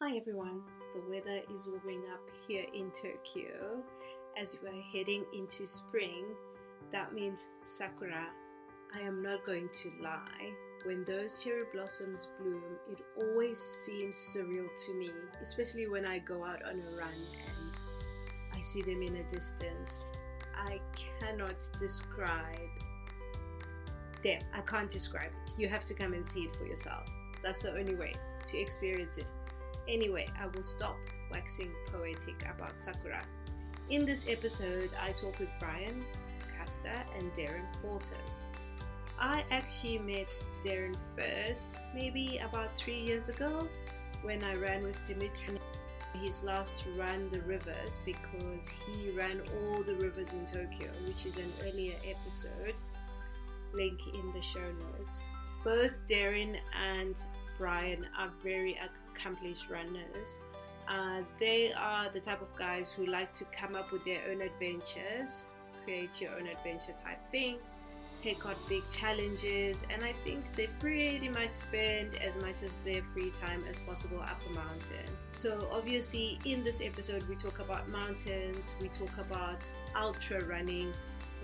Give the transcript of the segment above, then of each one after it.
Hi everyone, the weather is warming up here in Tokyo. As we are heading into spring, that means sakura. I am not going to lie, when those cherry blossoms bloom, it always seems surreal to me, especially when I go out on a run and I see them in a distance. I cannot describe them. I can't describe it. You have to come and see it for yourself. That's the only way to experience it. Anyway, I will stop waxing poetic about sakura. In this episode, I talk with Brian, Casta, and Derin Porters. I actually met Derin first, maybe about 3 years ago, when I ran with Dimitri. His last run the rivers, because he ran all the rivers in Tokyo, which is an earlier episode. Link in the show notes. Both Derin and Brian are very accomplished runners. They are the type of guys who like to come up with their own adventures, create your own adventure type thing, take on big challenges, and I think they pretty much spend as much of their free time as possible up a mountain. So obviously in this episode we talk about mountains, we talk about ultra running,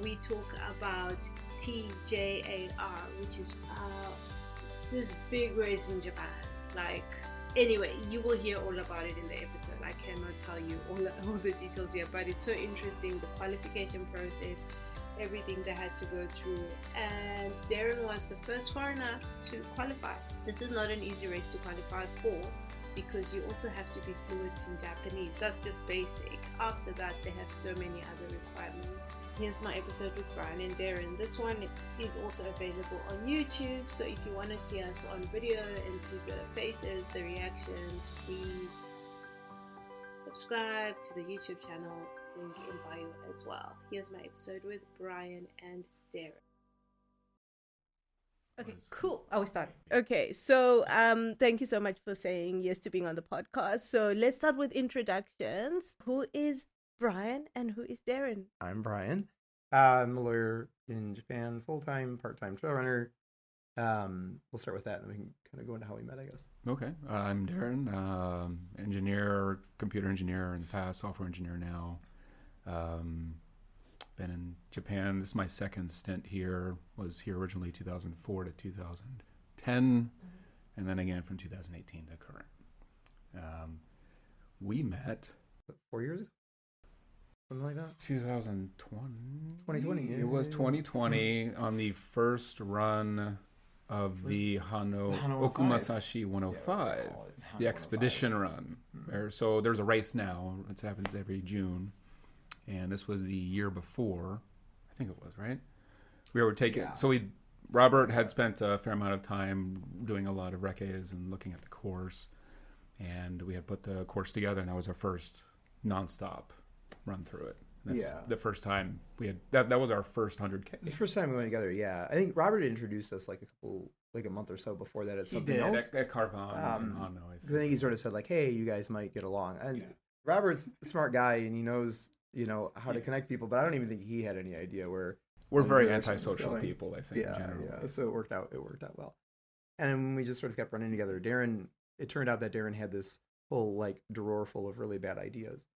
we talk about TJAR, which is this big race in Japan. Anyway, you will hear all about it in the episode. I cannot tell you all the details here, but it's so interesting, the qualification process, everything they had to go through. And Derin was the first foreigner to qualify. This is not an easy race to qualify for, because you also have to be fluent in Japanese. That's just basic. After that, they have so many other requirements. Here's my episode with Brian and Derin. This one is also available on YouTube, so if you want to see us on video and see the faces, the reactions, please subscribe to the YouTube channel, link in bio as well. Here's my episode with Brian and Derin. Okay, cool. I will start. Okay, so thank you so much for saying yes to being on the podcast. So let's start with introductions. Who is Brian and who is Derin? I'm Brian. I'm a lawyer in Japan, full-time, part-time trail runner. We'll start with that, and then we can kind of go into how we met, I guess. Okay, I'm Derin, engineer, computer engineer in the past, software engineer now. Been in Japan. This is my second stint here. Was here originally 2004 to 2010, and then again from 2018 to current. We met 4 years ago, something like that. 2020. 2020. Yeah, it was 2020 on the first run of the Okumasashi 105, the expedition run. So there's a race now. It happens every June. And this was the year before, I think it was, right? We were taking, Robert had spent a fair amount of time doing a lot of recces and looking at the course, and we had put the course together, and that was our first nonstop run through it. That's the first time we had, that was our first 100K. The first time we went together, yeah. I think Robert introduced us a month or so before that at something else. At Carvon. I think he sort of said hey, you guys might get along. And Robert's a smart guy, and he knows how to connect people, but I don't even think he had any idea where we're very antisocial people, I think, in general. Yeah. So it worked out well. And we just sort of kept running together. Derin, it turned out that Derin had this whole drawer full of really bad ideas.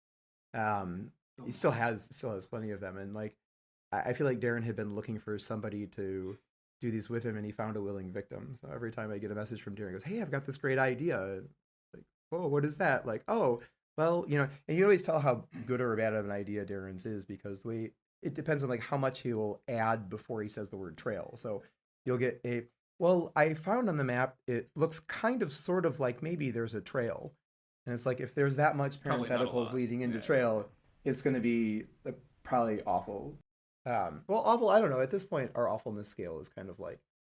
He still has plenty of them, and I feel like Derin had been looking for somebody to do these with him, and he found a willing victim. So every time I get a message from Derin, he goes, "Hey, I've got this great idea." Oh, what is that? Well, and you always tell how good or bad of an idea Derin's is, because it depends on how much he will add before he says the word trail. So you'll get I found on the map, it looks kind of sort of like maybe there's a trail. And it's if there's that much parentheticals leading into trail, it's going to be probably awful. Awful, I don't know. At this point, our awfulness scale is kind of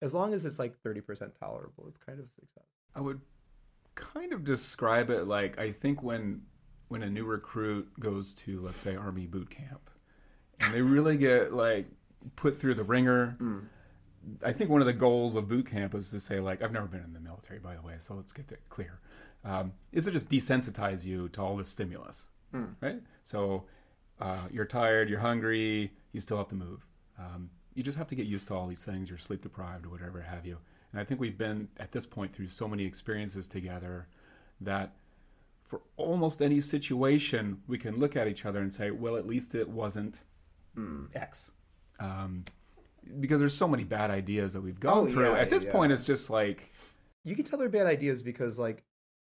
as long as it's 30% tolerable, it's kind of a success. I would kind of describe it I think when a new recruit goes to, let's say, Army boot camp, and they really get put through the ringer. I think one of the goals of boot camp is to say I've never been in the military, by the way, so let's get that clear. Is to just desensitize you to all this stimulus, right? So you're tired, you're hungry, you still have to move. You just have to get used to all these things. You're sleep deprived or whatever have you. And I think we've been at this point through so many experiences together that for almost any situation, we can look at each other and say, well, at least it wasn't X. Because there's so many bad ideas that we've gone through. At this point, it's just like... You can tell they're bad ideas because, like,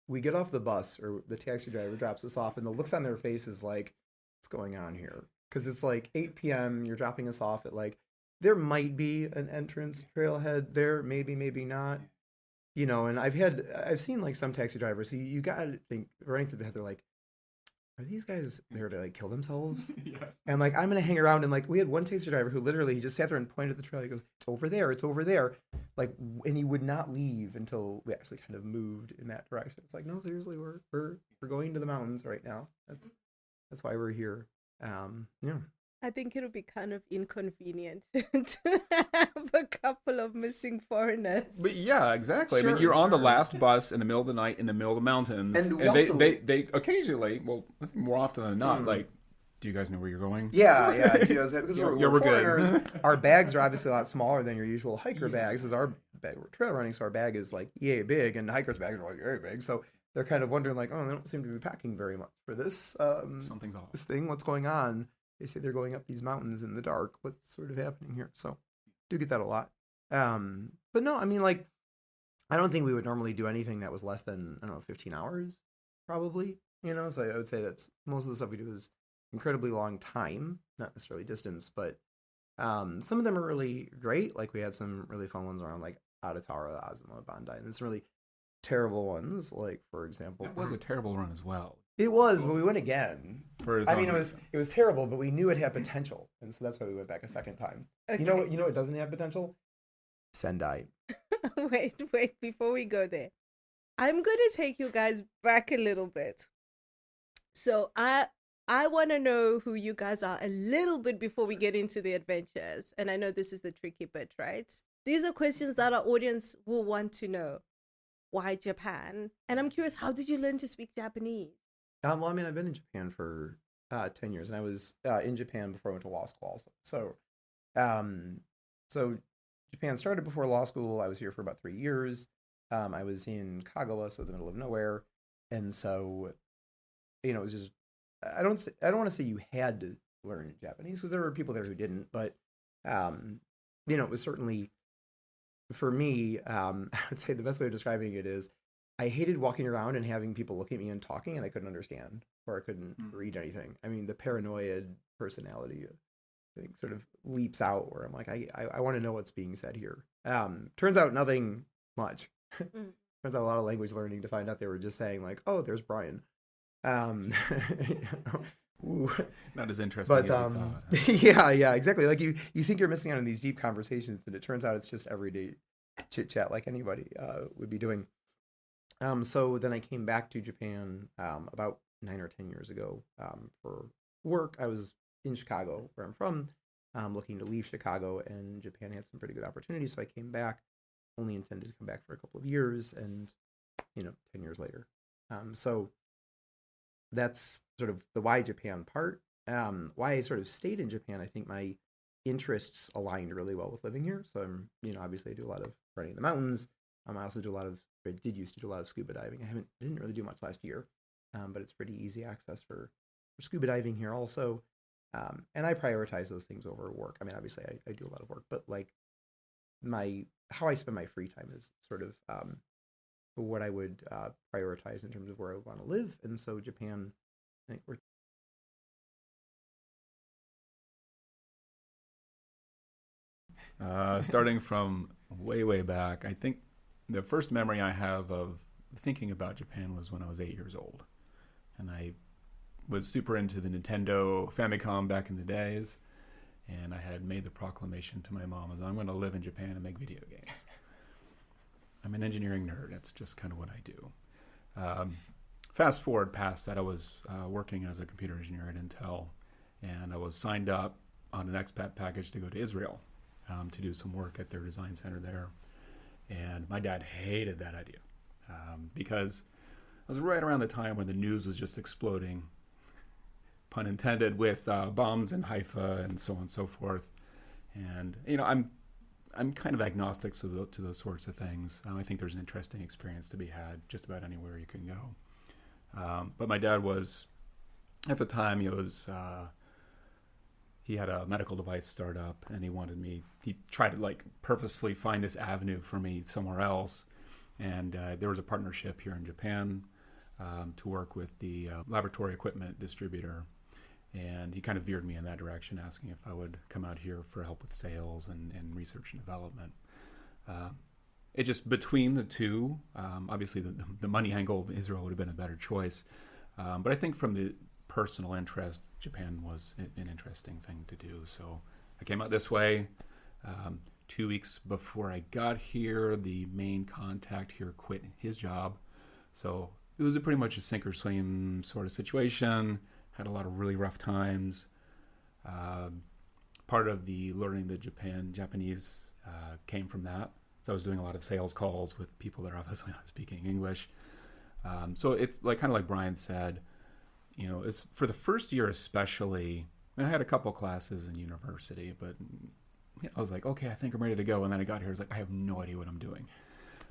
we get off the bus or the taxi driver drops us off and the looks on their face is like, what's going on here? Because it's like 8 p.m., you're dropping us off at like, there might be an entrance trailhead there, maybe not. You know, and I've seen like some taxi drivers who you gotta think, running through the head, they're like, are these guys there to like kill themselves? Yes. And like, I'm gonna hang around, and like, we had one taxi driver who literally, he just sat there and pointed at the trail. He goes, it's over there. Like, and he would not leave until we actually kind of moved in that direction. It's like, no, seriously, we're going to the mountains right now. That's why we're here. Yeah. I think it'll be kind of inconvenient to have a couple of missing foreigners. But yeah, exactly. Sure, I mean, you're on the last bus in the middle of the night in the middle of the mountains, And they occasionally, well, I think more often than not, like, do you guys know where you're going? Yeah, because we're foreigners. good. Our bags are obviously a lot smaller than your usual hiker bags. As our bag, we're trail running, so our bag is like yay big, and hikers' bags are like very big. So they're kind of wondering, like, oh, they don't seem to be packing very much for this. Something's off. This thing, what's going on? They say they're going up these mountains in the dark. What's sort of happening here? So, do get that a lot. But no, I mean, like, I don't think we would normally do anything that was less than, I don't know, 15 hours, probably. You know, so I would say that's most of the stuff we do is incredibly long time, not necessarily distance, but some of them are really great. Like, we had some really fun ones around, like, Adatara, Azuma, Bondi, and then some really terrible ones, like, for example. That was a terrible run as well. It was, but we went again. I mean, it was terrible, but we knew it had potential, and so that's why we went back a second time. Okay. You know what doesn't have potential? Sendai. Wait, before we go there, I'm going to take you guys back a little bit. So I want to know who you guys are a little bit before we get into the adventures. And I know this is the tricky bit, right? These are questions that our audience will want to know. Why Japan? And I'm curious, how did you learn to speak Japanese? Well, I mean, I've been in Japan for 10 years, and I was in Japan before I went to law school also. So Japan started before law school. I was here for about 3 years. I was in Kagawa, so the middle of nowhere. And so, you know, it was just, I don't want to say you had to learn Japanese, because there were people there who didn't, but, you know, it was certainly, for me, I would say the best way of describing it is, I hated walking around and having people look at me and talking, and I couldn't understand, or I couldn't read anything. I mean, the paranoid personality, I think, sort of leaps out where I'm like, I want to know what's being said here. Turns out nothing much. Turns out a lot of language learning to find out they were just saying, like, oh, there's Brian. Ooh. Not as interesting as you thought. Yeah, exactly. Like, you think you're missing out on these deep conversations, and it turns out it's just everyday chit chat like anybody would be doing. So then I came back to Japan about 9 or 10 years ago for work. I was in Chicago, where I'm from, looking to leave Chicago, and Japan had some pretty good opportunities, so I came back. Only intended to come back for a couple of years, and, you know, 10 years later. So that's sort of the why Japan part. Why I sort of stayed in Japan, I think my interests aligned really well with living here. So I'm, you know, obviously I do a lot of running in the mountains. I also do a lot of, or did used to do a lot of scuba diving. I didn't really do much last year, but it's pretty easy access for scuba diving here also. And I prioritize those things over work. I mean, obviously I do a lot of work, but like how I spend my free time is sort of what I would prioritize in terms of where I want to live. And so Japan, I think starting from way back, I think the first memory I have of thinking about Japan was when I was 8 years old. And I was super into the Nintendo Famicom back in the days. And I had made the proclamation to my mom as I'm going to live in Japan and make video games. I'm an engineering nerd. That's just kind of what I do. Fast forward past that, I was working as a computer engineer at Intel, and I was signed up on an expat package to go to Israel to do some work at their design center there. And my dad hated that idea because it was right around the time when the news was just exploding, pun intended, with bombs in Haifa and so on and so forth. And, you know, I'm kind of agnostic to those sorts of things. I think there's an interesting experience to be had just about anywhere you can go. But my dad was, at the time, he had a medical device startup, and he tried to like purposely find this avenue for me somewhere else. And there was a partnership here in Japan to work with the laboratory equipment distributor. And he kind of veered me in that direction, asking if I would come out here for help with sales and research and development. It just, between the two, obviously the money angle, Israel would have been a better choice. But I think from the personal interest, Japan was an interesting thing to do. So I came out this way. 2 weeks before I got here, the main contact here quit his job. So it was pretty much a sink or swim sort of situation. Had a lot of really rough times. Part of the learning the Japanese came from that. So I was doing a lot of sales calls with people that are obviously not speaking English. So it's like kind of like Brian said, it's for the first year especially. And I had a couple classes in university, but I was like, okay, I think I'm ready to go. And then I got here, I was like, I have no idea what I'm doing.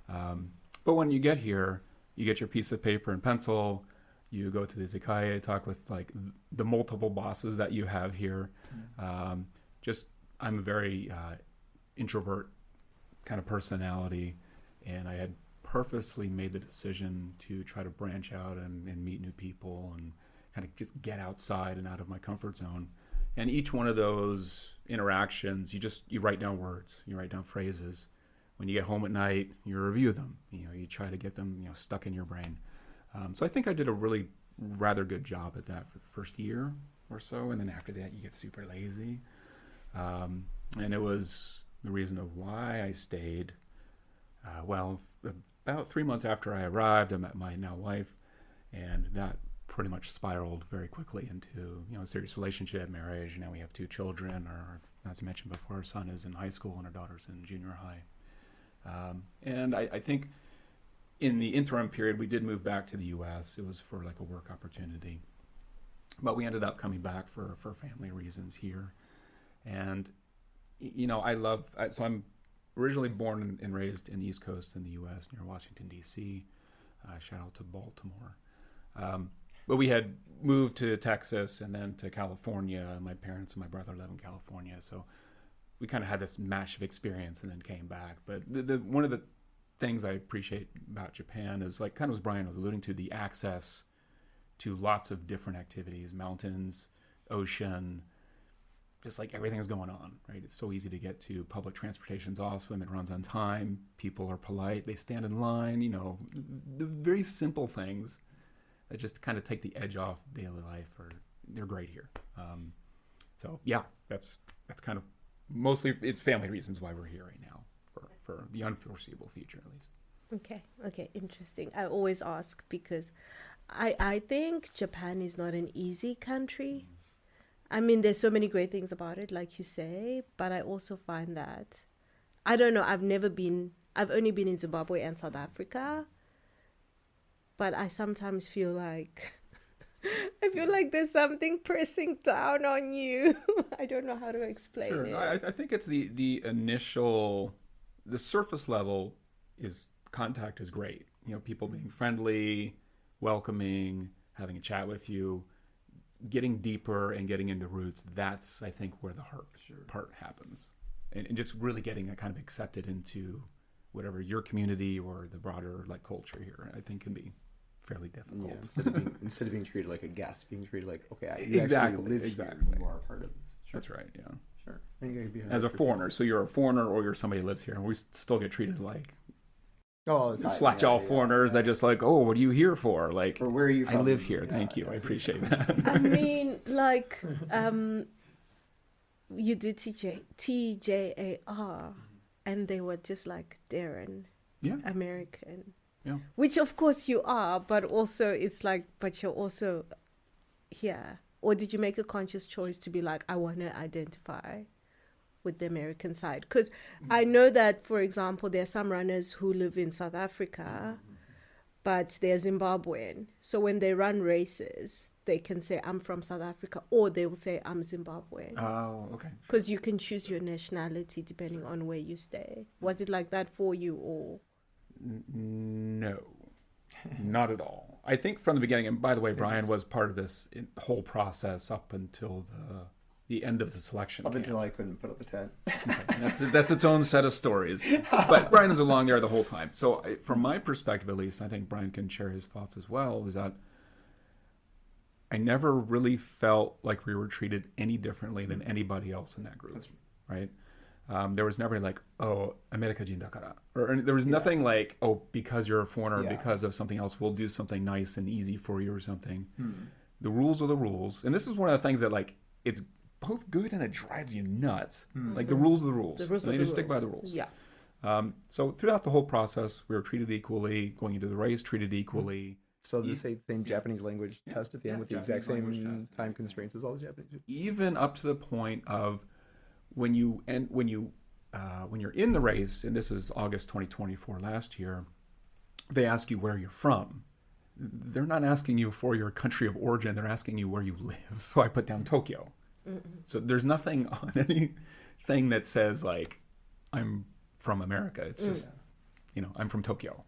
But when you get here, you get your piece of paper and pencil. You go to the izakaya, talk with like the multiple bosses that you have here. I'm a very introvert kind of personality, and I had purposely made the decision to try to branch out and meet new people and kind of just get outside and out of my comfort zone. And each one of those interactions, you write down words, you write down phrases. When you get home at night, you review them. You try to get them stuck in your brain. So I think I did a really rather good job at that for the first year or so. And then after that, you get super lazy. And it was the reason of why I stayed. About 3 months after I arrived, I met my now wife, and that pretty much spiraled very quickly into a serious relationship, marriage. Now we have 2 children. As I mentioned before, our son is in high school and our daughter's in junior high. And I think in the interim period, we did move back to the U.S. It was for like a work opportunity, but we ended up coming back for family reasons here. And so I'm originally born and raised in the East Coast in the U.S. near Washington, D.C. Shout out to Baltimore. But we had moved to Texas and then to California. My parents and my brother live in California, so we kind of had this mash of experience and then came back. But one of the things I appreciate about Japan is, like kind of as Brian was alluding to, the access to lots of different activities, mountains, ocean, just like everything is going on, right? It's so easy to get to. Public transportation's awesome. It runs on time. People are polite. They stand in line, the very simple things that just kind of take the edge off daily life, they're great here. So yeah, that's kind of mostly it's family reasons why we're here right now for the unforeseeable future, at least. Okay, interesting. I always ask because I think Japan is not an easy country. I mean, there's so many great things about it, like you say, but I also find that, I don't know, I've only been in Zimbabwe and South Africa, but I sometimes feel like, there's something pressing down on you. I don't know how to explain it. I think it's the initial, the surface level contact is great. People being friendly, welcoming, having a chat with you. Getting deeper and getting into roots, that's, I think, where the hard part happens. And just really getting kind of accepted into whatever your community or the broader like culture here, I think can be fairly difficult. Yeah, instead of being treated like a guest, being treated like, okay, you exactly, actually live here, you are a part of this. Sure. That's right, yeah. Sure. As a foreigner, so you're a foreigner or you're somebody who lives here, and we still get treated like slack-jaw foreigners that just like, oh, what are you here for? Like, or where are you from? I live here. Thank you. I appreciate that. I mean, like, you did TJAR, and they were just like Derin, American. Yeah. Which of course you are, but also it's like, but you're also here. Or did you make a conscious choice to be like, I want to identify with the American side? Because I know that, for example, there are some runners who live in South Africa, but they're Zimbabwean. So when they run races, they can say, I'm from South Africa, or they will say, I'm Zimbabwean. Oh, okay. Because you can choose your nationality depending on where you stay. Was it like that for you, or? No, not at all. I think from the beginning, and by the way, Brian was part of this whole process up until the end of the selection. Up until I couldn't put up a tent. Okay. That's its own set of stories. But Brian was along there the whole time. So from my perspective, at least, I think Brian can share his thoughts as well, is that I never really felt like we were treated any differently than anybody else in that group, right? There was never like, oh, America Jin dakara. Or there was nothing like, oh, because you're a foreigner, because of something else, we'll do something nice and easy for you or something. The rules are the rules. And this is one of the things that, like, it's both good and it drives you nuts. Like, the rules are the rules. You need to stick by the rules. Yeah. So throughout the whole process, we were treated equally, going into the race, treated equally. So the same Japanese language test at the end with the exact same time constraints as all the Japanese. Even up to the point of when you're in the race, and this is August 2024 last year, they ask you where you're from. They're not asking you for your country of origin. They're asking you where you live. So I put down Tokyo. So there's nothing on anything that says like I'm from America. It's just I'm from Tokyo.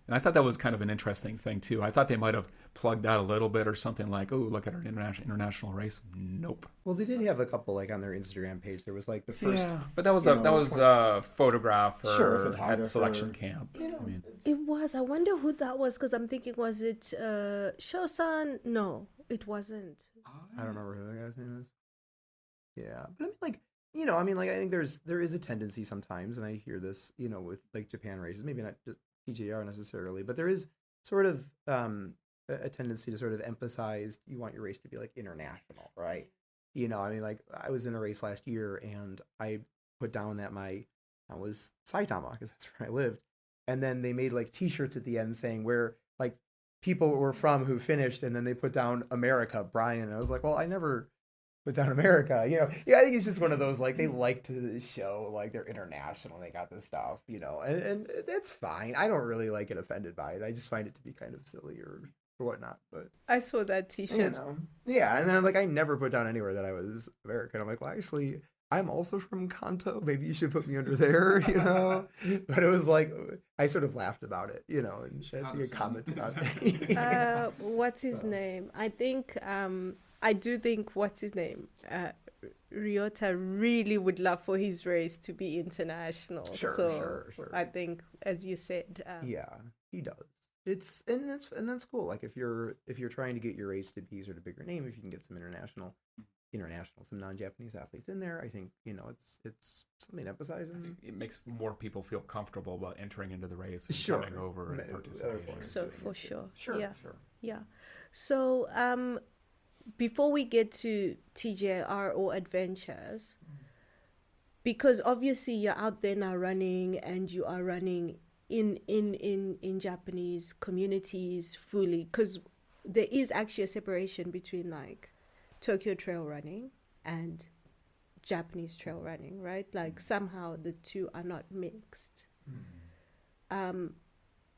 And I thought that was kind of an interesting thing, too. I thought they might have plugged that a little bit or something like, oh, look at our international race. Nope. Well, they did have a couple, like, on their Instagram page. There was, like, the first... Yeah, but that was a photographer photographer at selection camp. It was. I wonder who that was, because I'm thinking, was it Shosan? No, it wasn't. I don't remember who that guy's name is. Yeah. But I mean, like, I think there is a tendency sometimes, and I hear this, with, like, Japan races, maybe not just TJAR necessarily, but there is sort of a tendency to sort of emphasize you want your race to be like international, right? I mean, like I was in a race last year and I put down that I was Saitama because that's where I lived, and then they made like T-shirts at the end saying where like people were from who finished, and then they put down America, Brian, and I was like, well, I never put down America, I think it's just one of those, like, they like to show, like, they're international, they got this stuff, and that's fine. I don't really, like, get offended by it. I just find it to be kind of silly or whatnot, but... I saw that T-shirt. Yeah, and then, like, I never put down anywhere that I was American. I'm like, well, actually, I'm also from Kanto. Maybe you should put me under there, But it was like, I sort of laughed about it, and she commented on it. What's his name? I think... I do think, what's his name? Ryota really would love for his race to be international. Sure. I think, as you said, yeah, he does. And that's cool. Like if you're trying to get your race to be sort of bigger name, if you can get some some non-Japanese athletes in there, I think it's something to emphasize. I think it makes more people feel comfortable about entering into the race and coming over and participating. So for sure. Sure. Yeah. So before we get to TJAR or adventures, because obviously you're out there now running, and you are running in Japanese communities fully, because there is actually a separation between like Tokyo trail running and Japanese trail running, right? Like somehow the two are not mixed.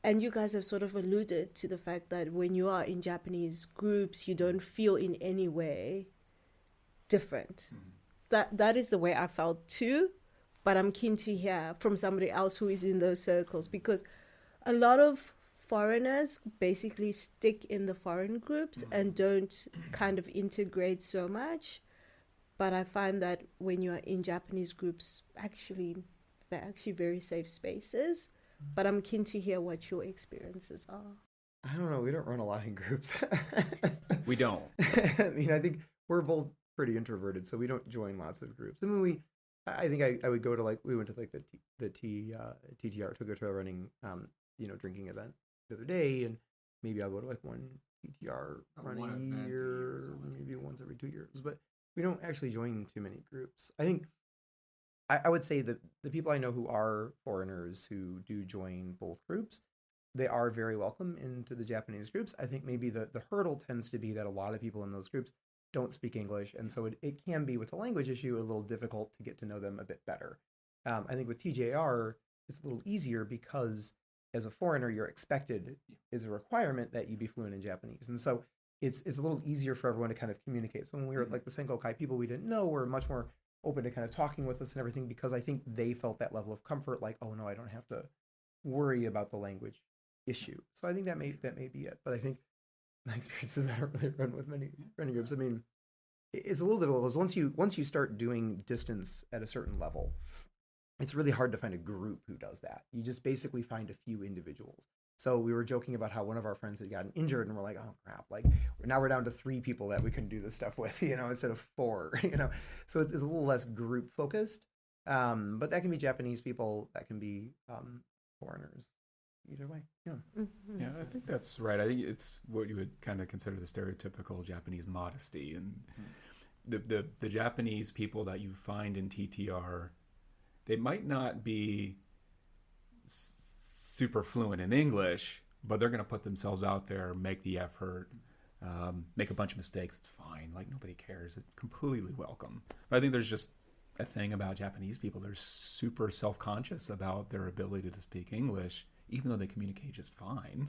And you guys have sort of alluded to the fact that when you are in Japanese groups, you don't feel in any way different. That is the way I felt too, but I'm keen to hear from somebody else who is in those circles, because a lot of foreigners basically stick in the foreign groups and don't kind of integrate so much. But I find that when you're in Japanese groups, they're actually very safe spaces. But I'm keen to hear what your experiences are. I don't know. We don't run a lot in groups. We don't. I mean, I think we're both pretty introverted, so we don't join lots of groups. I mean, I think I would go to we went to like the TJAR Tokyo Trail Running, drinking event the other day, and maybe I'll go to like one TJAR run a year, maybe once every 2 years. But we don't actually join too many groups. I think. I would say that the people I know who are foreigners who do join both groups, they are very welcome into the Japanese groups. I think maybe the hurdle tends to be that a lot of people in those groups don't speak English, and so it can be, with a language issue, a little difficult to get to know them a bit better. I think with TJAR, it's a little easier because as a foreigner, you're expected, is a requirement that you be fluent in Japanese. And so it's a little easier for everyone to kind of communicate. So when we were at like the Senkokai, people we didn't know were much more open to kind of talking with us and everything, because I think they felt that level of comfort, like, oh no, I don't have to worry about the language issue. So I think that may be it. But I think my experiences, I don't really run with many running groups. I mean, it's a little difficult because once you start doing distance at a certain level, it's really hard to find a group who does that. You just basically find a few individuals. So we were joking about how one of our friends had gotten injured, and we're like, oh crap, like now we're down to 3 people that we can do this stuff with, instead of 4, So it's a little less group focused. But that can be Japanese people, that can be foreigners. Either way, yeah. Mm-hmm. Yeah, I think that's right. I think it's what you would kind of consider the stereotypical Japanese modesty, and the Japanese people that you find in TTR, they might not be super fluent in English, but they're going to put themselves out there, make the effort, make a bunch of mistakes. It's fine. Like, nobody cares. It's completely welcome. But I think there's just a thing about Japanese people. They're super self-conscious about their ability to speak English, even though they communicate just fine.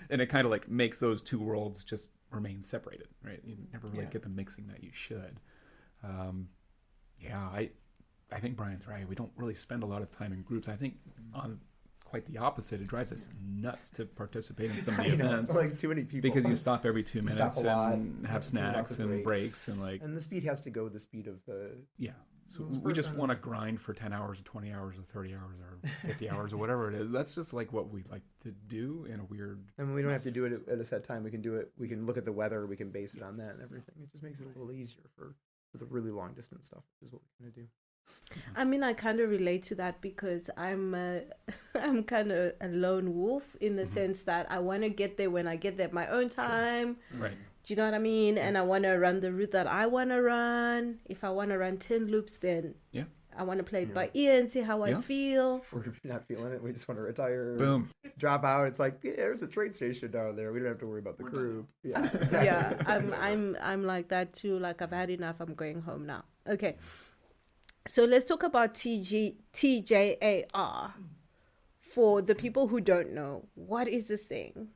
And it kind of like makes those two worlds just remain separated, right? You never really get the mixing that you should. I think Brian's right. We don't really spend a lot of time in groups. I think on quite the opposite. It drives us nuts to participate in some of the events. Like too many people. Because you stop every 2 minutes and have snacks and breaks and like. And the speed has to go with the speed of the. Yeah. So we just want to grind for 10 hours or 20 hours or 30 hours or 50 hours or whatever it is. That's just like what we like to do in a weird. And we don't have to do it at a set time. We can do it. We can look at the weather. We can base it on that and everything. It just makes it a little easier for the really long distance stuff, which is what we're going to do. I mean, I kind of relate to that because I'm kind of a lone wolf in the sense that I want to get there when I get there at my own time. Sure. Right. Do you know what I mean? And I want to run the route that I want to run. If I want to run 10 loops, then I want to play it by ear and see how I feel. Or if you're not feeling it, we just want to retire. Boom. Drop out. It's like, there's a train station down there. We don't have to worry about the crew. Yeah, exactly. Yeah, I'm like that too. Like, I've had enough. I'm going home now. Okay. So let's talk about TJAR. For the people who don't know, what is this thing?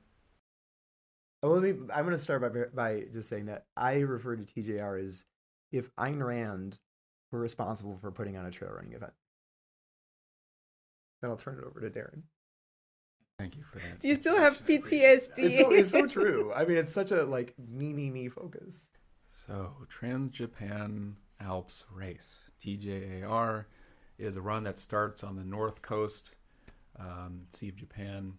Well, I'm going to start by just saying that I refer to TJAR as if Ayn Rand were responsible for putting on a trail running event. Then I'll turn it over to Derin. Thank you for that. Do you still have PTSD? It's so true. I mean, it's such a like me focus. So Trans Japan Alps Race, TJAR, is a run that starts on the north coast, Sea of Japan,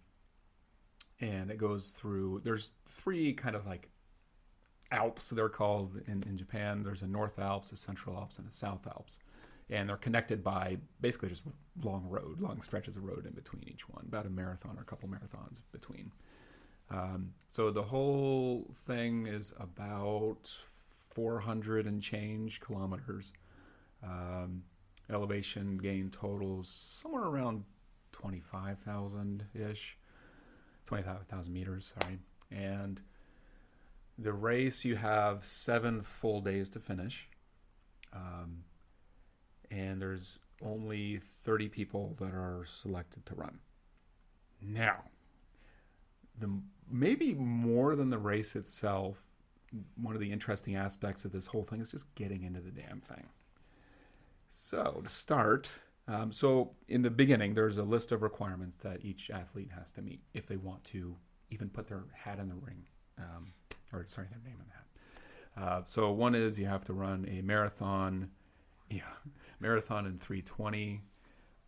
and it goes through, there's 3 kind of like Alps, they're called in Japan. There's a North Alps, a Central Alps, and a South Alps. And they're connected by basically just long stretches of road in between each one, about a marathon or a couple marathons between. So the whole thing is about 400 and change kilometers. Elevation gain totals somewhere around 25,000-ish. 25,000 meters, sorry. And the race, you have 7 full days to finish. And there's only 30 people that are selected to run. Now, maybe more than the race itself, one of the interesting aspects of this whole thing is just getting into the damn thing. So to start, so in the beginning, there's a list of requirements that each athlete has to meet if they want to even put their hat in the ring, their name in the hat. So one is you have to run a marathon in 3:20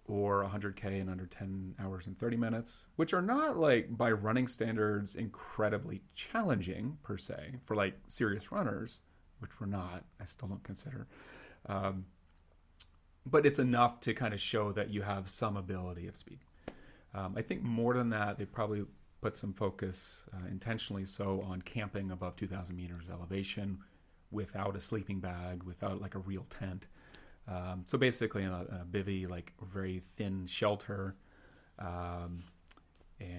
or 100K in under 10 hours and 30 minutes, which are not like by running standards incredibly challenging per se for like serious runners, which we're not, I still don't consider. But it's enough to kind of show that you have some ability of speed. I think more than that, they probably put some focus intentionally so on camping above 2,000 meters elevation without a sleeping bag, without like a real tent. So basically in a bivvy, like a very thin shelter, and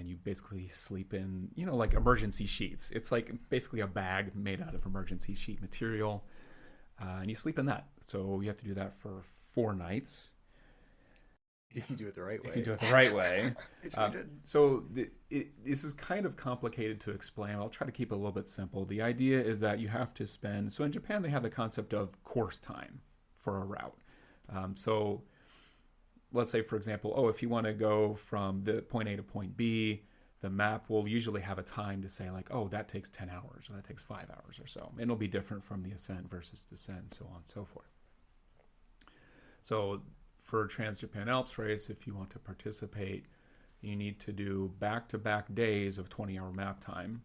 you basically sleep in, like emergency sheets. It's like basically a bag made out of emergency sheet material, and you sleep in that. So you have to do that for 4 nights. If you do it the right way. If you do it the right way. So this is kind of complicated to explain. I'll try to keep it a little bit simple. The idea is that you have to spend, so in Japan they have the concept of course time for a route. So let's say, for example, if you want to go from the point A to point B, the map will usually have a time to say like, oh, that takes 10 hours or that takes 5 hours or so. And it'll be different from the ascent versus descent, so on and so forth. So for Trans Japan Alps Race, if you want to participate, you need to do back-to-back days of 20-hour map time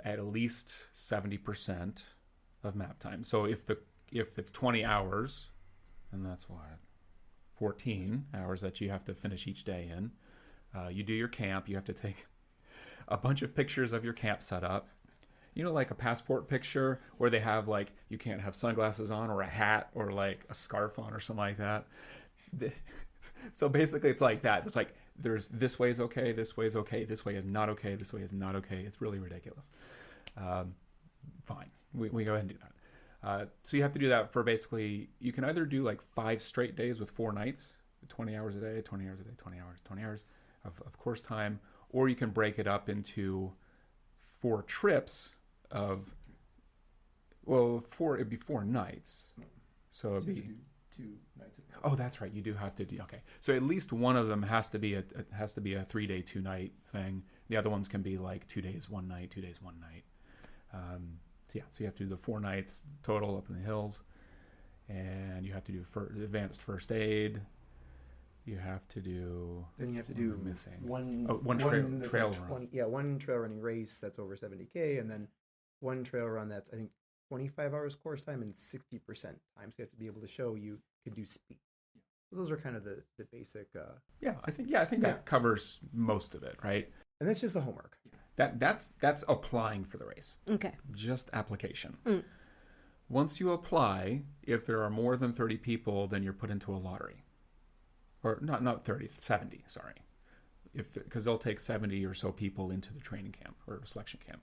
at least 70% of map time. So if it's 20 hours, and that's what, 14 hours that you have to finish each day in, you do your camp. You have to take a bunch of pictures of your camp setup. You know, like a passport picture where they have like, you can't have sunglasses on or a hat or like a scarf on or something like that. So basically it's like that. It's like, there's this way is okay, this way is okay, this way is not okay, this way is not okay. It's really ridiculous. Fine. We go ahead and do that. So you have to do that for basically, you can either do like 5 straight days with 4 nights, 20 hours a day, 20 hours a day, 20 hours of course time, or you can break it up into 4 trips of, well, it'd be 4 nights. So it'd be 2 nights. Oh, that's right. You do have to do, okay. So at least one of them has to be a 3-day, 2-night thing. The other ones can be like 2 days, 1 night, 2 days, 1 night. So you have to do the 4 nights total up in the hills, and you have to do advanced first aid. You have to do. Then you have to do one trail like run. One trail running race that's over 70K, and then one trail run that's, I think, 25 hours course time and 60% time. So you have to be able to show you can do speed. So those are kind of the basic. I think that covers most of it, right? And that's just the homework. That's applying for the race. Okay. Just application. Once you apply, if there are more than 30 people, then you're put into a lottery. Or not 30, 70, sorry. Because they'll take 70 or so people into the training camp or selection camp.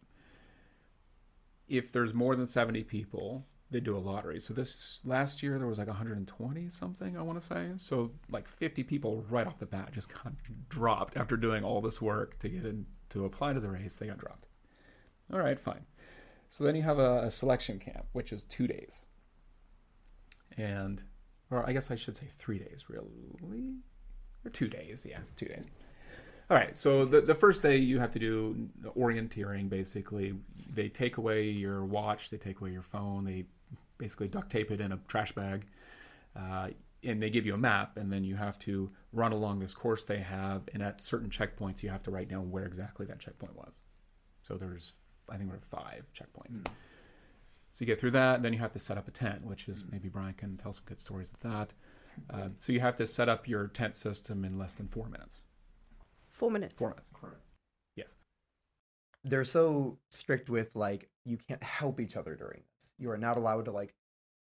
If there's more than 70 people, they do a lottery. So this last year, there was like 120 something, I want to say. So like 50 people right off the bat just got dropped after doing all this work to get in to apply to the race. They got dropped. All right, fine. So then you have a selection camp, which is 2 days. Or I guess I should say 3 days, really? Or 2 days, yeah, 2 days. All right, so the first day you have to do orienteering, basically. They take away your watch, they take away your phone, they basically duct tape it in a trash bag, and they give you a map, and then you have to run along this course they have, and at certain checkpoints you have to write down where exactly that checkpoint was. So there's, I think there are 5 checkpoints. So you get through that, then you have to set up a tent, which is, maybe Brian can tell some good stories with that. So you have to set up your tent system in less than 4 minutes. 4 minutes. 4 minutes. Yes. They're so strict with, like, you can't help each other during this. You are not allowed to, like,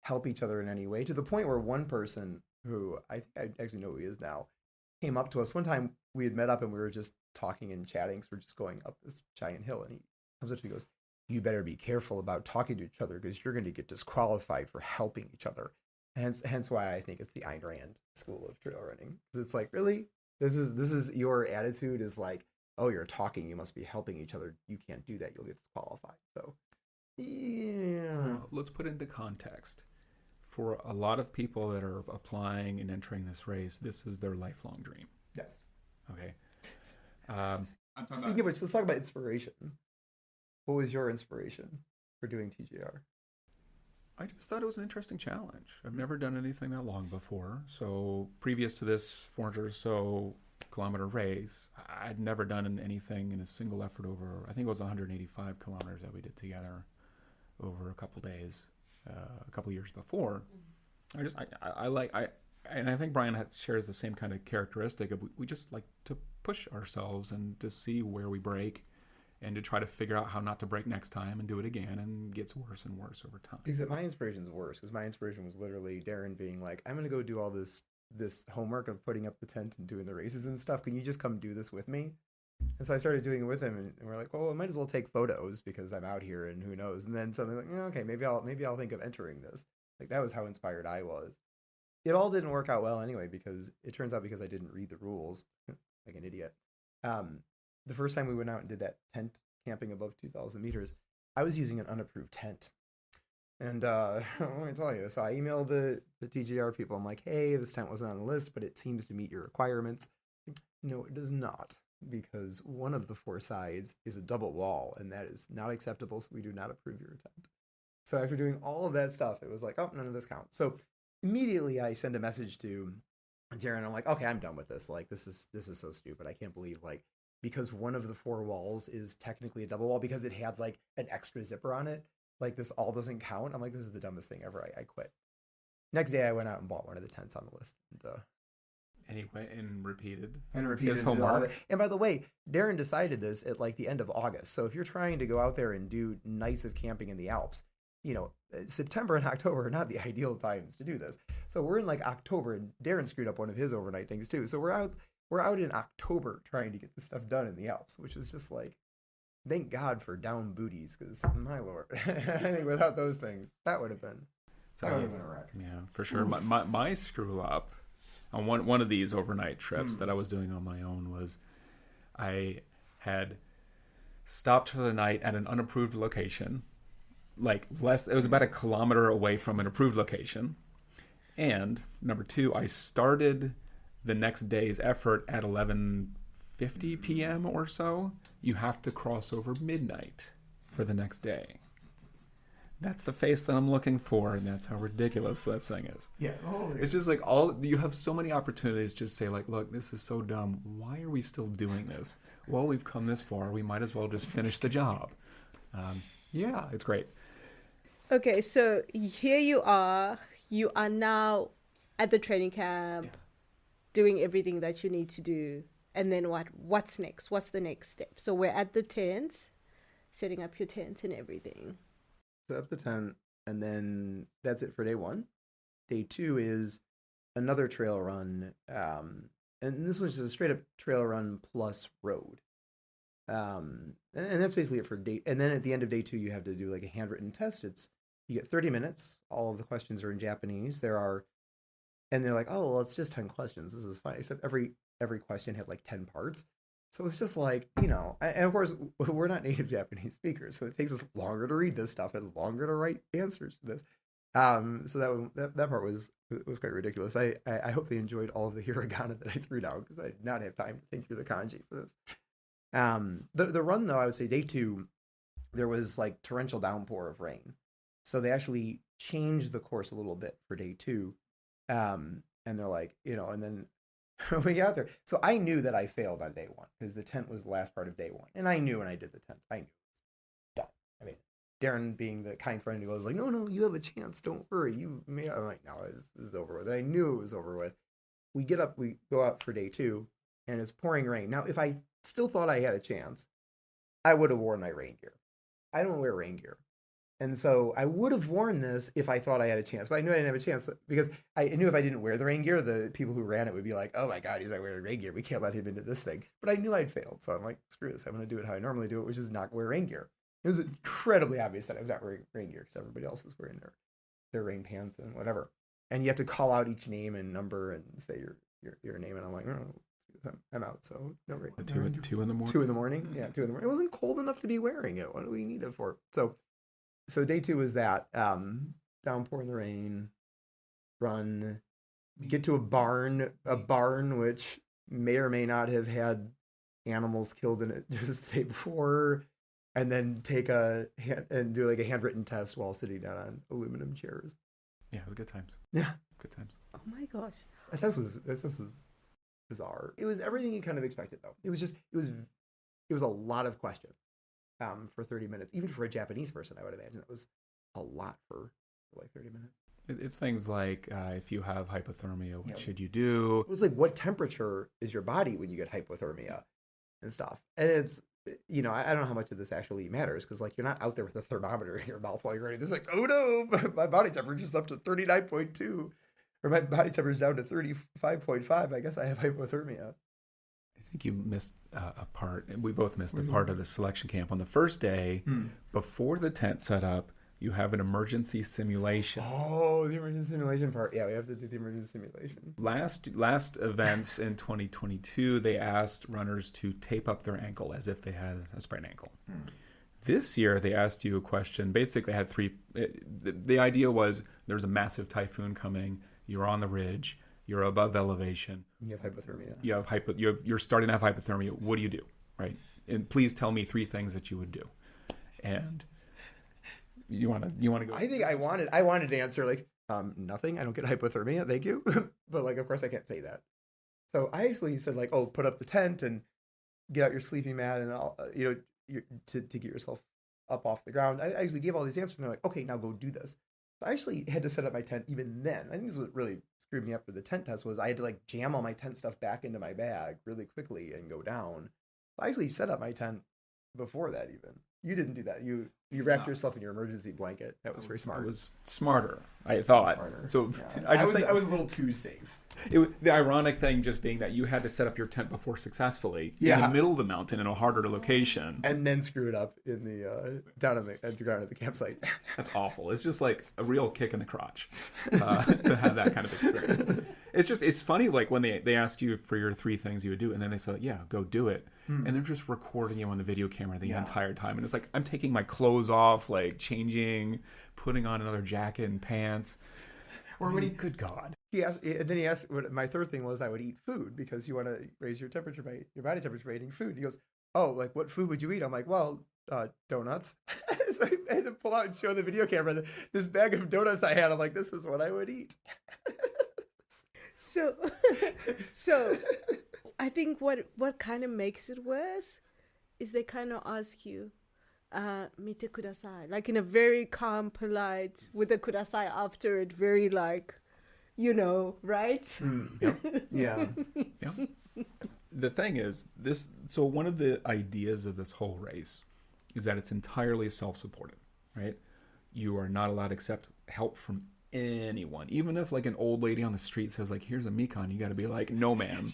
help each other in any way, to the point where one person, who I think I actually know who he is now, came up to us. One time we had met up and we were just talking and chatting, so we're just going up this giant hill, and he comes up to me and goes, "You better be careful about talking to each other because you're going to get disqualified for helping each other." Hence why I think it's the Ayn Rand school of trail running. Because it's like, really? This is your attitude is like, oh, you're talking, you must be helping each other. You can't do that. You'll get disqualified. So, yeah. Let's put into context. For a lot of people that are applying and entering this race, this is their lifelong dream. Yes. Okay. Speaking of which, let's talk about inspiration. What was your inspiration for doing TJAR? I just thought it was an interesting challenge. I've never done anything that long before. So previous to this 400 or so kilometer race, I'd never done anything in a single effort over, I think it was 185 kilometers that we did together over a couple days, a couple years before. And I think Brian shares the same kind of characteristic of we just like to push ourselves and to see where we break, and to try to figure out how not to break next time and do it again, and it gets worse and worse over time. Because my inspiration is worse, because my inspiration was literally Derin being like, I'm going to go do all this homework of putting up the tent and doing the races and stuff. Can you just come do this with me? And so I started doing it with him, and we're like, well, I might as well take photos because I'm out here and who knows. And then suddenly like, okay, maybe I'll think of entering this. Like, that was how inspired I was. It all didn't work out well anyway, because it turns out because I didn't read the rules like an idiot. The first time we went out and did that tent camping above 2,000 meters, I was using an unapproved tent. And let me tell you, so I emailed the TJAR people. I'm like, hey, this tent wasn't on the list, but it seems to meet your requirements. No, it does not. because one of the 4 sides is a double wall, and that is not acceptable, so we do not approve your attempt. So after doing all of that stuff, it was like, oh, none of this counts. So immediately I send a message to Derin. I'm like, okay, I'm done with this. Like, this is so stupid. I can't believe, like, because one of the 4 walls is technically a double wall because it had like an extra zipper on it. Like, this all doesn't count. I'm like, this is the dumbest thing ever. I quit. Next day I went out and bought one of the tents on the list. And he went and repeated his homework. And by the way, Derin decided this at like the end of August. So if you're trying to go out there and do nights of camping in the Alps, you know, September and October are not the ideal times to do this. So we're in like October, and Derin screwed up one of his overnight things too. So we're out in October trying to get this stuff done in the Alps, which is just like, thank God for down booties, because my Lord, I think without those things, that would have been a wreck. Yeah, for sure. My screw up on one of these overnight trips that I was doing on my own was I had stopped for the night at an unapproved location. Like it was about 1 kilometer away from an approved location. And number 2, I started the next day's effort at 11:50 p.m. or so. You have to cross over midnight for the next day. That's the face that I'm looking for, and that's how ridiculous this thing is. Yeah. It's just like you have so many opportunities to just say like, look, this is so dumb. Why are we still doing this? Well, we've come this far. We might as well just finish the job. Yeah, it's great. Okay, so here you are. You are now at the training camp, doing everything that you need to do. And then what's next? What's the next step? So we're at the tent, setting up your tent and everything. Set up the tent, and then that's it for day 1. Day 2 is another trail run, and this was just a straight up trail run plus road. And that's basically it for day. And then at the end of day 2, you have to do like a handwritten test. You get 30 minutes. All of the questions are in Japanese. And they're like, oh, well, it's just 10 questions. This is fine. Except every question had like 10 parts. So it's just like, you know, and of course we're not native Japanese speakers, so it takes us longer to read this stuff and longer to write answers to this. So that part was quite ridiculous. I hope they enjoyed all of the hiragana that I threw down, because I did not have time to think through the kanji for this. The run though, I would say day 2, there was like torrential downpour of rain. So they actually changed the course a little bit for day 2. And they're like, you know, and then we got out there. So I knew that I failed on day 1 because the tent was the last part of day 1. And I knew when I did the tent, I knew it was done. I mean, Derin being the kind friend who was like, no, you have a chance. Don't worry. I'm like, no, this is over with. And I knew it was over with. We go out for day 2, and it's pouring rain. Now, if I still thought I had a chance, I would have worn my rain gear. I don't wear rain gear. And so I would have worn this if I thought I had a chance, but I knew I didn't have a chance because I knew if I didn't wear the rain gear, the people who ran it would be like, oh my God, he's not wearing rain gear. We can't let him into this thing. But I knew I'd failed. So I'm like, screw this. I'm going to do it how I normally do it, which is not wear rain gear. It was incredibly obvious that I was not wearing rain gear because everybody else is wearing their rain pants and whatever. And you have to call out each name and number and say your name. And I'm like, oh, I'm out. So no rain. 2 in the morning? 2 in the morning. Yeah, 2 in the morning. It wasn't cold enough to be wearing it. What do we need it for? So day 2 was that, downpour in the rain, run, get to a barn which may or may not have had animals killed in it just the day before, and then do like a handwritten test while sitting down on aluminum chairs. Yeah, it was good times. Yeah. Good times. Oh my gosh. That test was bizarre. It was everything you kind of expected though. It was a lot of questions. For 30 minutes, even for a Japanese person, I would imagine that was a lot for like 30 minutes. It's things like if you have hypothermia, what should you do? It was like, what temperature is your body when you get hypothermia and stuff? And it's, you know, I don't know how much of this actually matters because like you're not out there with a thermometer in your mouth while you're running. It's like, oh no, my body temperature is up to 39.2, or my body temperature is down to 35.5. I guess I have hypothermia. I think you missed a part. We both missed a part of the selection camp. On the first day, before the tent set up, you have an emergency simulation. Oh, the emergency simulation part. Yeah, we have to do the emergency simulation. Last events in 2022, they asked runners to tape up their ankle as if they had a sprained ankle. This year, they asked you a question. Basically, had 3. The idea was there's a massive typhoon coming. You're on the ridge. You're above elevation. You have hypothermia. You're starting to have hypothermia. What do you do, right? And please tell me 3 things that you would do. And you want to go? I think I wanted to answer like nothing. I don't get hypothermia. Thank you. But like, of course, I can't say that. So I actually said like, oh, put up the tent and get out your sleeping mat and all, to get yourself up off the ground. I actually gave all these answers, and they're like, okay, now go do this. So I actually had to set up my tent even then. I think this is what really screwed me up for the tent test was I had to like jam all my tent stuff back into my bag really quickly and go down. I actually set up my tent before that even. You didn't do that. You wrapped yourself in your emergency blanket. That was very smart. It was smarter, I thought. Smarter. So yeah. I was a little too safe. The ironic thing just being that you had to set up your tent before successfully in the middle of the mountain in a harder location, and then screw it up in the down on the ground at the campsite. That's awful. It's just like a real kick in the crotch to have that kind of experience. It's funny like when they asked you for your 3 things you would do, and then they said, yeah, go do it, and they're just recording you on the video camera the entire time, and it's like I'm taking my clothes off, like changing, putting on another jacket and pants. Or when good God. He asked, my third thing was I would eat food because you want to raise your temperature your body temperature by eating food. He goes, oh, like what food would you eat? I'm like, well, donuts. So I had to pull out and show the video camera this bag of donuts I had. I'm like, this is what I would eat. So I think what kind of makes it worse is they kind of ask you, mite kudasai, like in a very calm, polite, with a kudasai after it, very like, right? Yep. Yeah. Yep. The thing is, so one of the ideas of this whole race is that it's entirely self-supported, right? You are not allowed to accept help from anyone. Even if like an old lady on the street says like, here's a Mikan, you got to be like, no, ma'am,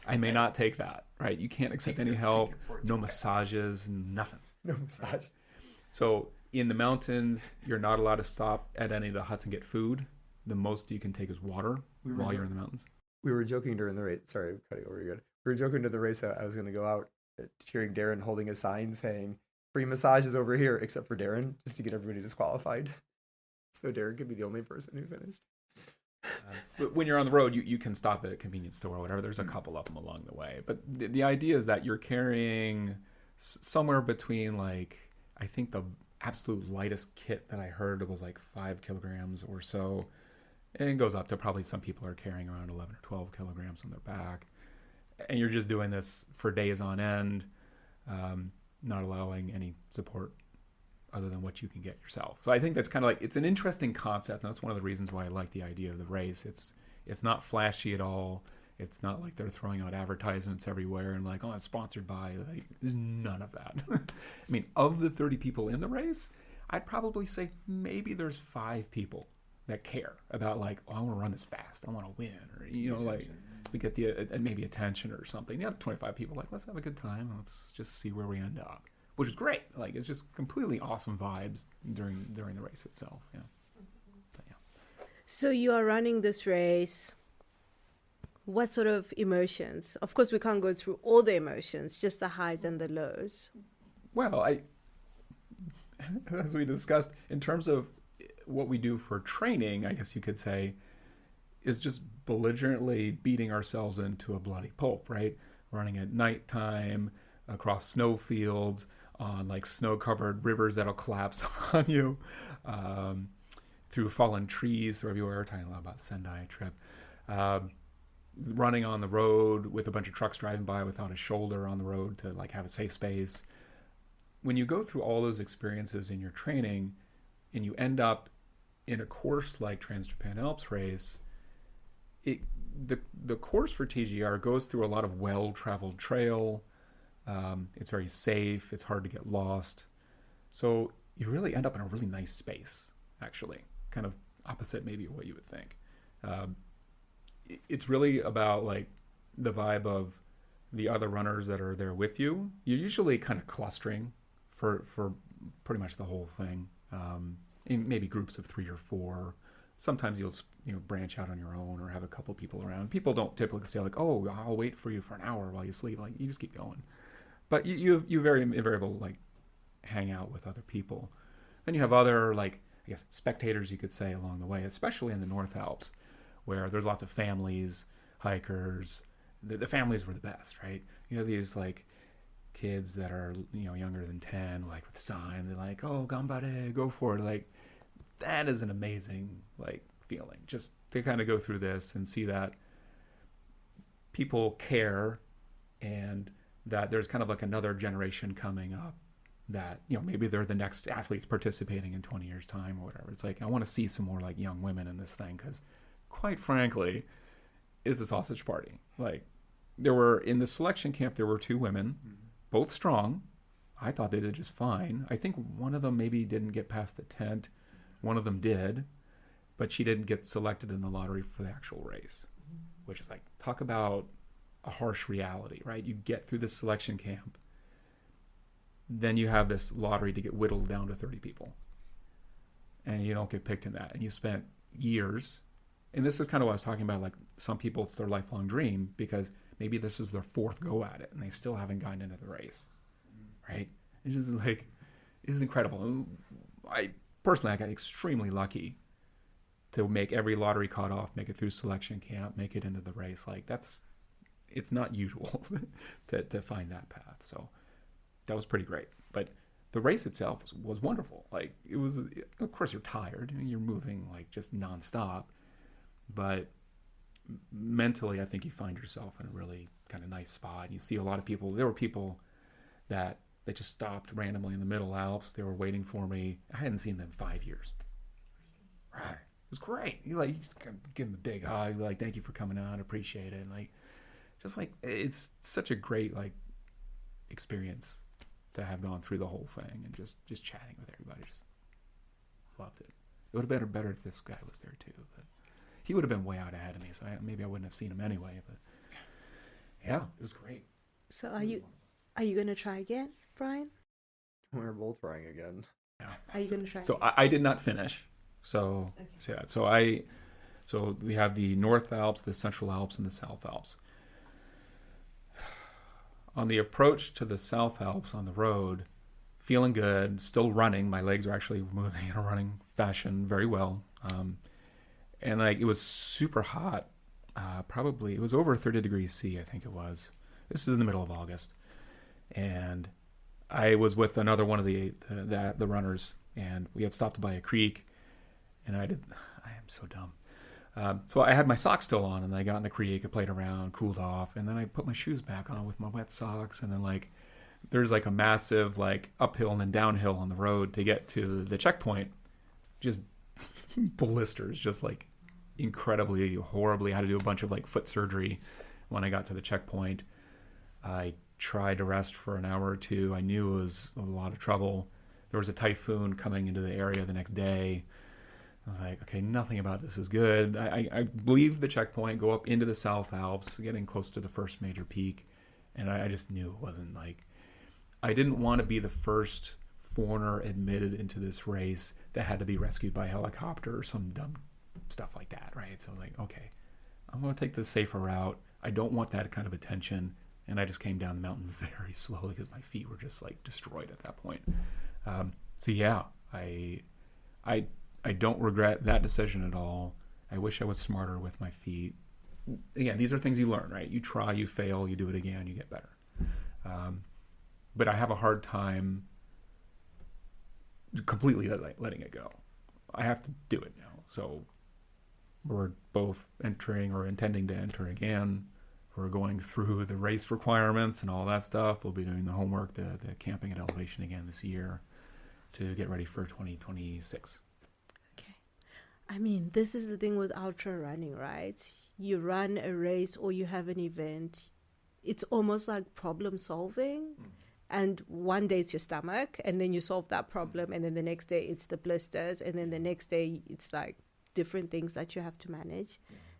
I may not take that, right? You can't accept any help, no massages, nothing. No massage. So in the mountains, you're not allowed to stop at any of the huts and get food. The most you can take is water while you're in the mountains. We were joking during the race. Sorry, I'm cutting over again. We were joking to the race that I was going to go out cheering Derin holding a sign saying free massages over here, except for Derin, just to get everybody disqualified. So Derin could be the only person who finished. But when you're on the road, you can stop at a convenience store or whatever. There's a couple of them along the way. But the idea is that you're carrying somewhere between like, I think the absolute lightest kit that I heard was like 5 kilograms or so. And it goes up to probably some people are carrying around 11 or 12 kilograms on their back. And you're just doing this for days on end, not allowing any support other than what you can get yourself. So I think that's kind of like, it's an interesting concept. And that's one of the reasons why I like the idea of the race. It's not flashy at all. It's not like they're throwing out advertisements everywhere and like, oh, it's sponsored by. Like, there's none of that. I mean, of the 30 people in the race, I'd probably say maybe there's 5 people that care about like, oh, I want to run this fast. I want to win. Or, like we get the maybe attention or something. The other 25 people like, let's have a good time. Let's just see where we end up, which is great. Like, it's just completely awesome vibes during the race itself. Yeah. But, yeah. So you are running this race. What sort of emotions? Of course, we can't go through all the emotions, just the highs and the lows. Well, as we discussed, in terms of what we do for training, I guess you could say, is just belligerently beating ourselves into a bloody pulp, right? Running at nighttime, across snow fields, on like snow-covered rivers that'll collapse on you, through fallen trees, through everywhere. We're talking a lot about the Sendai trip. Running on the road with a bunch of trucks driving by without a shoulder on the road to like have a safe space. When you go through all those experiences in your training and you end up in a course like Trans Japan Alps Race, the course for TJAR goes through a lot of well-traveled trail. It's very safe. It's hard to get lost. So you really end up in a really nice space, actually, kind of opposite maybe what you would think. It's really about like the vibe of the other runners that are there with you. You're usually kind of clustering for pretty much the whole thing, in maybe groups of 3 or 4. Sometimes you'll branch out on your own or have a couple people around. People don't typically say like, oh, I'll wait for you for an hour while you sleep. Like, you just keep going. But you very invariable like hang out with other people. Then you have other like, I guess, spectators, you could say, along the way, especially in the North Alps, where there's lots of families, hikers. The families were the best, right? You know, these like kids that are, you know, younger than 10, like with signs, they're like, oh, gambare, go for it. Like, that is an amazing, like, feeling, just to kind of go through this and see that people care, and that there's kind of like another generation coming up that, you know, maybe they're the next athletes participating in 20 years time or whatever. It's like, I want to see some more like young women in this thing, because quite frankly, it's a sausage party. Like, there were, in the selection camp, there were 2 women, both strong. I thought they did just fine. I think one of them maybe didn't get past the tent. One of them did, but she didn't get selected in the lottery for the actual race, which is like, talk about a harsh reality, right? You get through this selection camp, then you have this lottery to get whittled down to 30 people, and you don't get picked in that. And you spent years, and this is kind of what I was talking about, like, some people, it's their lifelong dream, because maybe this is their 4th go at it and they still haven't gotten into the race, right? It's just like, it's incredible. I personally, I got extremely lucky to make every lottery cutoff, make it through selection camp, make it into the race. Like, it's not usual to find that path. So that was pretty great. But the race itself was wonderful. Like, it was, of course you're tired, you're moving like just nonstop, but mentally I think you find yourself in a really kind of nice spot. You see a lot of people. There were people that they just stopped randomly in the Middle Alps. They were waiting for me. I hadn't seen them in 5 years. Right. It was great. You just give them a big hug, like, thank you for coming on, appreciate it. And like, just like, it's such a great like experience to have gone through the whole thing, and just chatting with everybody. Just loved it. It would have been better if this guy was there too, but he would have been way out ahead of me, so maybe I wouldn't have seen him anyway. But yeah, it was great. So are you going to try again, Brian? We're both trying again. Yeah. Are you going to try? So I did not finish. So Okay. say that. So we have the North Alps, the Central Alps, and the South Alps. On the approach to the South Alps on the road, feeling good, still running. My legs are actually moving in a running fashion very well. And like, it was super hot. Probably it was over 30 degrees C, I think it was. This is in the middle of August, and I was with another one of the runners, and we had stopped by a creek, and I am so dumb. So I had my socks still on, and I got in the creek, I played around, cooled off, and then I put my shoes back on with my wet socks, and then like, there's like a massive like uphill and then downhill on the road to get to the checkpoint. Just blisters, just like incredibly horribly. I had to do a bunch of like foot surgery when I got to the checkpoint. I tried to rest for an hour or 2. I knew it was a lot of trouble. There was a typhoon coming into the area the next day. I was like, okay, nothing about this is good. I leave the checkpoint, go up into the South Alps, getting close to the first major peak, and I just knew it wasn't like, I didn't want to be the first foreigner admitted into this race that had to be rescued by helicopter or some dumb stuff like that, right? So I was like, okay, I'm going to take the safer route. I don't want that kind of attention. And I just came down the mountain very slowly because my feet were just like destroyed at that point. So yeah, I don't regret that decision at all. I wish I was smarter with my feet. Again, these are things you learn, right? You try, you fail, you do it again, you get better. But I have a hard time completely letting it go. I have to do it now. So we're both entering or intending to enter again. We're going through the race requirements and all that stuff. We'll be doing the homework, the camping at elevation again this year to get ready for 2026. Okay. I mean, this is the thing with ultra running, right? You run a race or you have an event. It's almost like problem solving. And one day it's your stomach, and then you solve that problem. And then the next day it's the blisters. And then the next day it's like different things that you have to manage.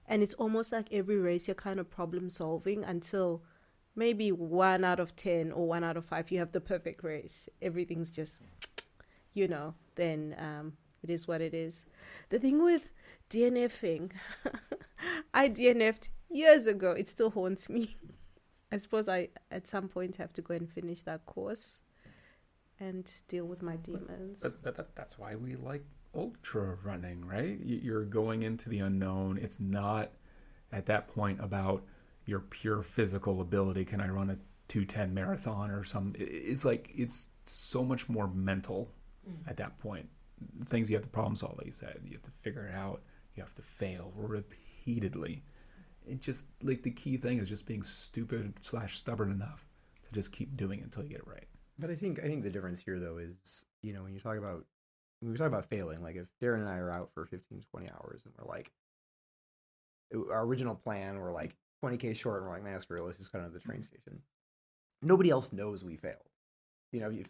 And it's almost like every race you're kind of problem solving until maybe 1 out of 10 or 1 out of 5, you have the perfect race. Everything's just, then it is what it is. The thing with DNFing, I DNF'd years ago. It still haunts me. I suppose I, at some point, have to go and finish that course. and deal with my demons. That's why we like ultra running, right? You're going into the unknown. It's not at that point about your pure physical ability. Can I run a 2:10 marathon or something? It's like, it's so much more mental at that point. Things you have to problem solve, like you said. You have to figure it out. You have to fail repeatedly. It just, like, the key thing is just being stupid/stubborn enough to just keep doing it until you get it right. But I think the difference here, though, is, when we talk about failing, like if Derin and I are out for 15, 20 hours and we're like, our original plan, we're like 20K short, and we're like, man, screw it, let's just cut out of the train station. Nobody else knows we failed.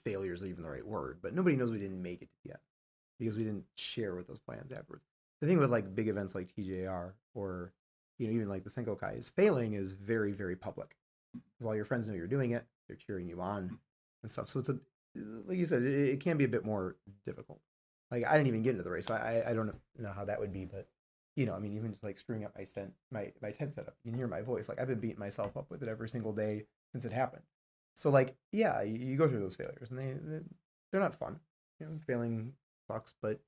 Failure is even the right word, but nobody knows we didn't make it yet because we didn't share with those plans afterwards. The thing with like big events like TJAR or, even like the Senkokai is failing is very, very public. Because all your friends know you're doing it, they're cheering you on and stuff. So it's like you said, it can be a bit more difficult. Like I didn't even get into the race, so I don't know how that would be, but even just like screwing up my tent setup, you can hear my voice. Like I've been beating myself up with it every single day since it happened. So like, yeah, you go through those failures and they're not fun. Failing sucks, but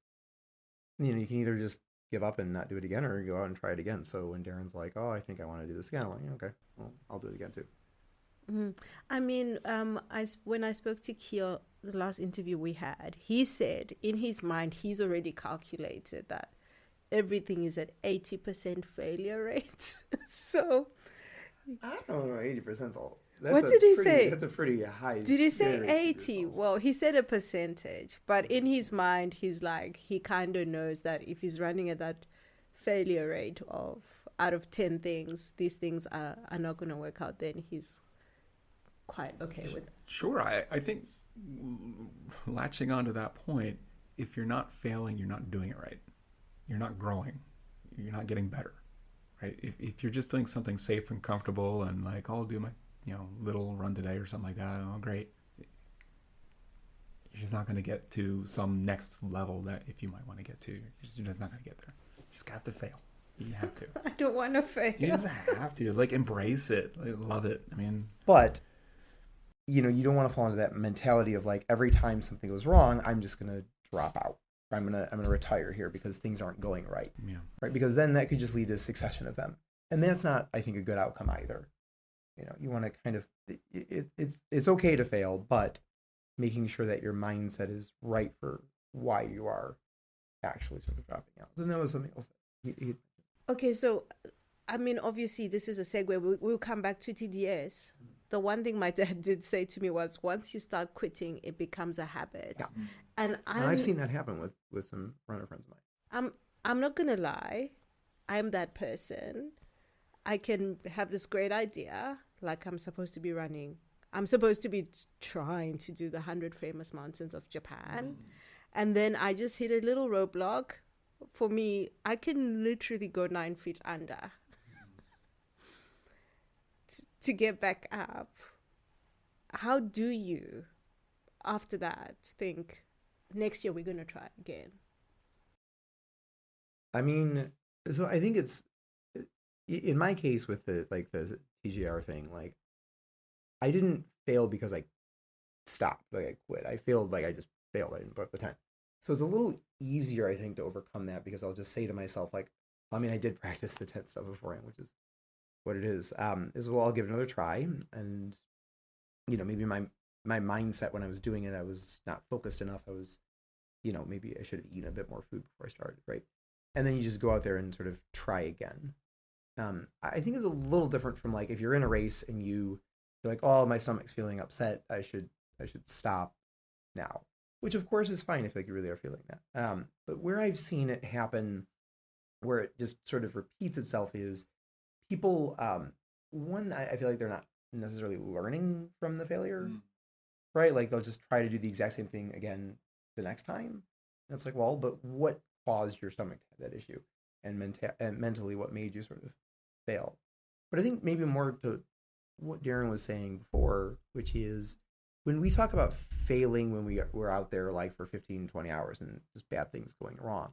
you can either just give up and not do it again or go out and try it again. So when Darren's like, oh, I think I want to do this again, I'm like, okay, well, I'll do it again too. When I spoke to Kyo, the last interview we had, he said in his mind, he's already calculated that everything is at 80% failure rate. So I don't know, 80%'s all. What did he say? That's a pretty high. Did he say 80? Well, he said a percentage, but in his mind, he's like, he kind of knows that if he's running at that failure rate of out of 10 things, these things are not going to work out, then he's quite okay with it. Sure. I think latching on to that point, if you're not failing, you're not doing it right. You're not growing. You're not getting better, right? If you're just doing something safe and comfortable and like, I'll do my little run today or something like that. Oh, great. You're just not going to get to some next level that if you might want to get to. You're just not going to get there. You just got to fail. You have to. I don't want to fail. You just have to. Like, embrace it. Like, love it. But, you don't want to fall into that mentality of like, every time something goes wrong, I'm just going to drop out. Or I'm going to retire here because things aren't going right. Yeah. Right? Because then that could just lead to a succession of them. And that's not, I think, a good outcome either. You want to kind of, it's okay to fail, but making sure that your mindset is right for why you are actually sort of dropping out. Then that was something else. Okay, so, obviously this is a segue. We'll come back to TDS. The one thing my dad did say to me was, once you start quitting, it becomes a habit. Yeah. And I've seen that happen with some runner friends of mine. I'm not going to lie. I'm that person. I can have this great idea, like I'm supposed to be running. I'm supposed to be trying to do the 100 famous mountains of Japan. And then I just hit a little roadblock. For me, I can literally go 9 feet under to get back up. How do you, after that, think, next year we're going to try again? So I think it's, in my case with the TJAR thing, like I didn't fail because I stopped, like I quit. I failed, like I just failed. I didn't put up the tent. So it's a little easier, I think, to overcome that because I'll just say to myself, like, I did practice the tent stuff beforehand, which is what it is. Well, I'll give it another try. And, maybe my mindset when I was doing it, I was not focused enough. I was, maybe I should have eaten a bit more food before I started, right? And then you just go out there and sort of try again. I think it's a little different from like if you're in a race and you're like, oh, my stomach's feeling upset, I should stop now, which of course is fine if like you really are feeling that. But where I've seen it happen, where it just sort of repeats itself, is people. One, I feel like they're not necessarily learning from the failure, right? Like they'll just try to do the exact same thing again the next time. And it's like, well, but what caused your stomach to have that issue, and mentally what made you sort of fail? But I think maybe more to what Derin was saying before, which is when we talk about failing when we're out there like for 15, 20 hours and just bad things going wrong.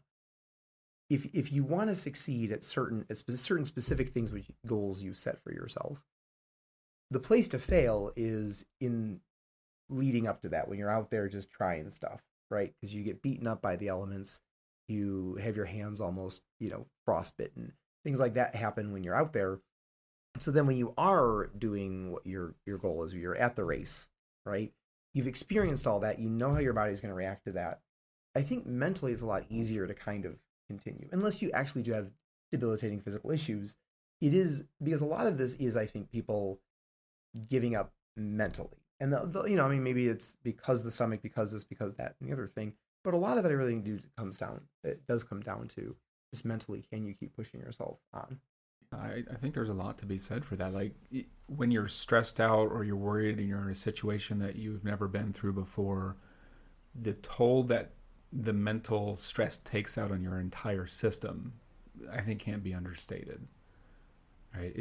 If you want to succeed at certain specific things, which goals you set for yourself, the place to fail is in leading up to that, when you're out there just trying stuff, right? Because you get beaten up by the elements, you have your hands almost, frostbitten. Things like that happen when you're out there. So then when you are doing what your goal is, you're at the race, right? You've experienced all that. You know how your body's going to react to that. I think mentally it's a lot easier to kind of continue, unless you actually do have debilitating physical issues. It is, because a lot of this is, I think, people giving up mentally. And, maybe it's because the stomach, because this, because that, and the other thing. But a lot of it, I really think, it does come down to just mentally, can you keep pushing yourself on? I think there's a lot to be said for that. Like, when you're stressed out or you're worried and you're in a situation that you've never been through before, the toll that the mental stress takes out on your entire system, I think, can't be understated. Right?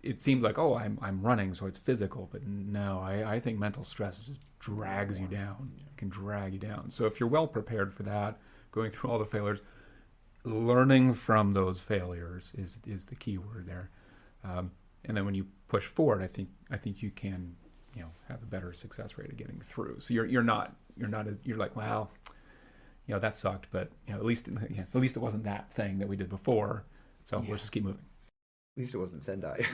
It seems like, oh, I'm running, so it's physical, but no, I think mental stress just drags you down. It can drag you down. So if you're well prepared for that, going through all the failures, learning from those failures is the key word there. And then when you push forward, I think you can, have a better success rate of getting through. So you're like, well, that sucked, but at least it wasn't that thing that we did before. So let's just keep moving. At least it wasn't Sendai,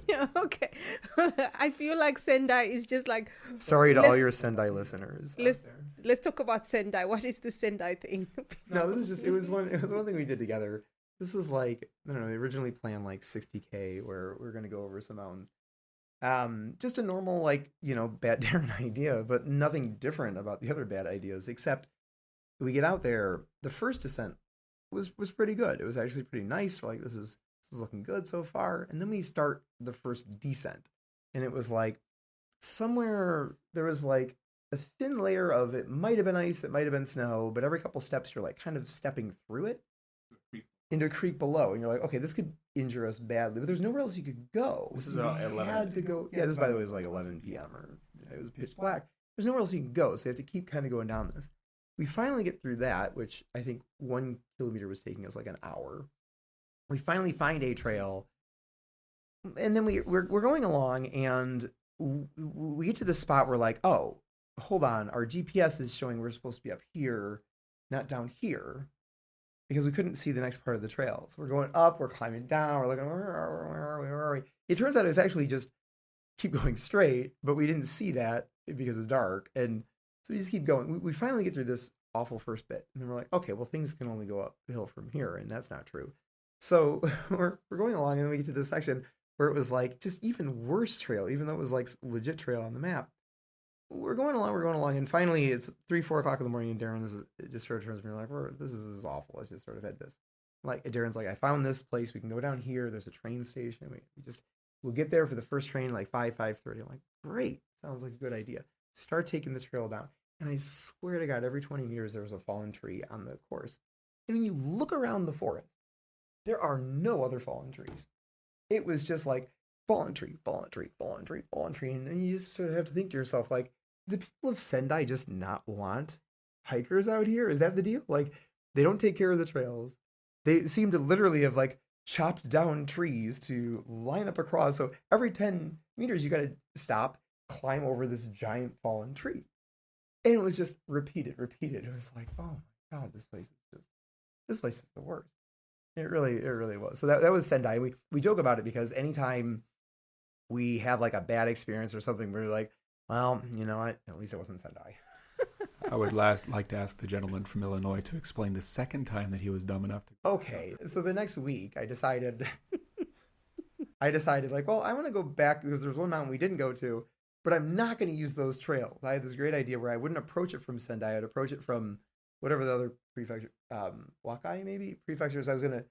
Yeah, okay. I feel like Sendai is just like... Sorry to all your Sendai listeners. Let's talk about Sendai. What is the Sendai thing? No, this is just, it was one thing we did together. This was like, I don't know, they originally planned like 60K where we're going to go over some mountains. Just a normal, bad Derin idea, but nothing different about the other bad ideas, except we get out there. The first descent was pretty good. It was actually pretty nice. We're like, this is looking good so far. And then we start the first descent, and it was like somewhere there was like a thin layer of, it might have been ice, it might have been snow, but every couple steps you're like kind of stepping through it into a creek below, and you're like, okay, this could injure us badly, but there's nowhere else you could go. This is about 11. Had to go. Yeah, this, by the way, was like 11 p.m. or it was pitch black. There's nowhere else you can go, so you have to keep kind of going down this. We finally get through that, which I think 1 kilometer was taking us like an hour. We finally find a trail, and then we're going along, and we get to the spot where, like, oh, hold on, our GPS is showing we're supposed to be up here, not down here, because we couldn't see the next part of the trail. So we're going up, we're climbing down, we're looking, where are we? It turns out it was actually just keep going straight, but we didn't see that because it's dark, and so we just keep going. We finally get through this awful first bit, and then we're like, okay, well, things can only go uphill from here, and that's not true. So we're going along, and then we get to this section where it was like just even worse trail, even though it was like legit trail on the map. We're going along, and finally it's 3-4 o'clock in the morning, and Derin just sort of turns to me like, this is awful. Let's just sort of head this. Like, Darren's like, I found this place. We can go down here. There's a train station. We'll get there for the first train like 5:30. I'm like, great. Sounds like a good idea. Start taking this trail down. And I swear to God, every 20 meters there was a fallen tree on the course. And when you look around the forest, there are no other fallen trees. It was just like fallen tree, fallen tree, fallen tree, fallen tree. And then you just sort of have to think to yourself, like, the people of Sendai just not want hikers out here? Is that the deal? Like, they don't take care of the trails. They seem to literally have like chopped down trees to line up across. So every 10 meters, you got to stop, climb over this giant fallen tree. And it was just repeated. It was like, oh my God, this place is the worst. It really was. So that was Sendai. We joke about it because anytime we have like a bad experience or something, we're like, well, you know what? At least it wasn't Sendai. I would like to ask the gentleman from Illinois to explain the second time that he was dumb enough to... Okay, so the next week I decided like, well, I want to go back because there's one mountain we didn't go to, but I'm not going to use those trails. I had this great idea where I wouldn't approach it from Sendai. I'd approach it from whatever the other prefecture, Wakai maybe, prefectures. I was going to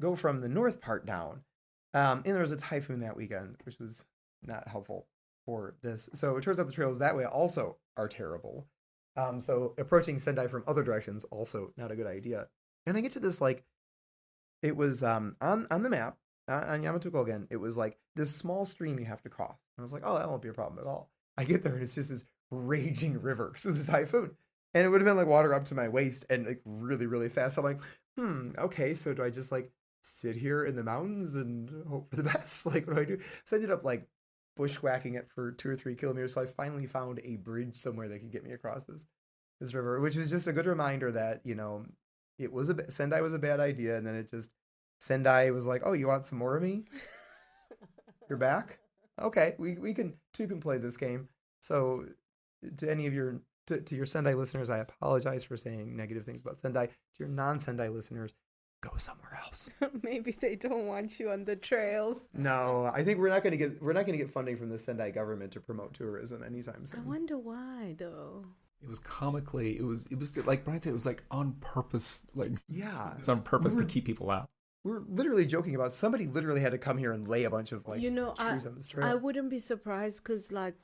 go from the north part down. And there was a typhoon that weekend, which was not helpful for this. So it turns out the trails that way also are terrible. So approaching Sendai from other directions, also not a good idea. And I get to this, like, it was on the map, on Yamato Kogen, it was like this small stream you have to cross. And I was like, oh, that won't be a problem at all. I get there and it's just this raging river because of the typhoon. And it would have been like water up to my waist and like really, really fast. I'm like, okay, so do I just like sit here in the mountains and hope for the best? Like, what do I do? So I ended up like bushwhacking it for 2 or 3 kilometers. So I finally found a bridge somewhere that could get me across this river, which was just a good reminder that, you know, Sendai was a bad idea. And then Sendai was like, oh, you want some more of me? You're back? Okay, we can play this game. So to any of your Sendai listeners, I apologize for saying negative things about Sendai. To your non-Sendai listeners, go somewhere else. Maybe they don't want you on the trails. No, I think we're not going to get funding from the Sendai government to promote tourism anytime soon. I wonder why, though. It was comically. It was like Brian said. It was like on purpose. Like yeah, it's on purpose to keep people out. We're literally joking about somebody literally had to come here and lay a bunch of trees on this trail. I wouldn't be surprised because like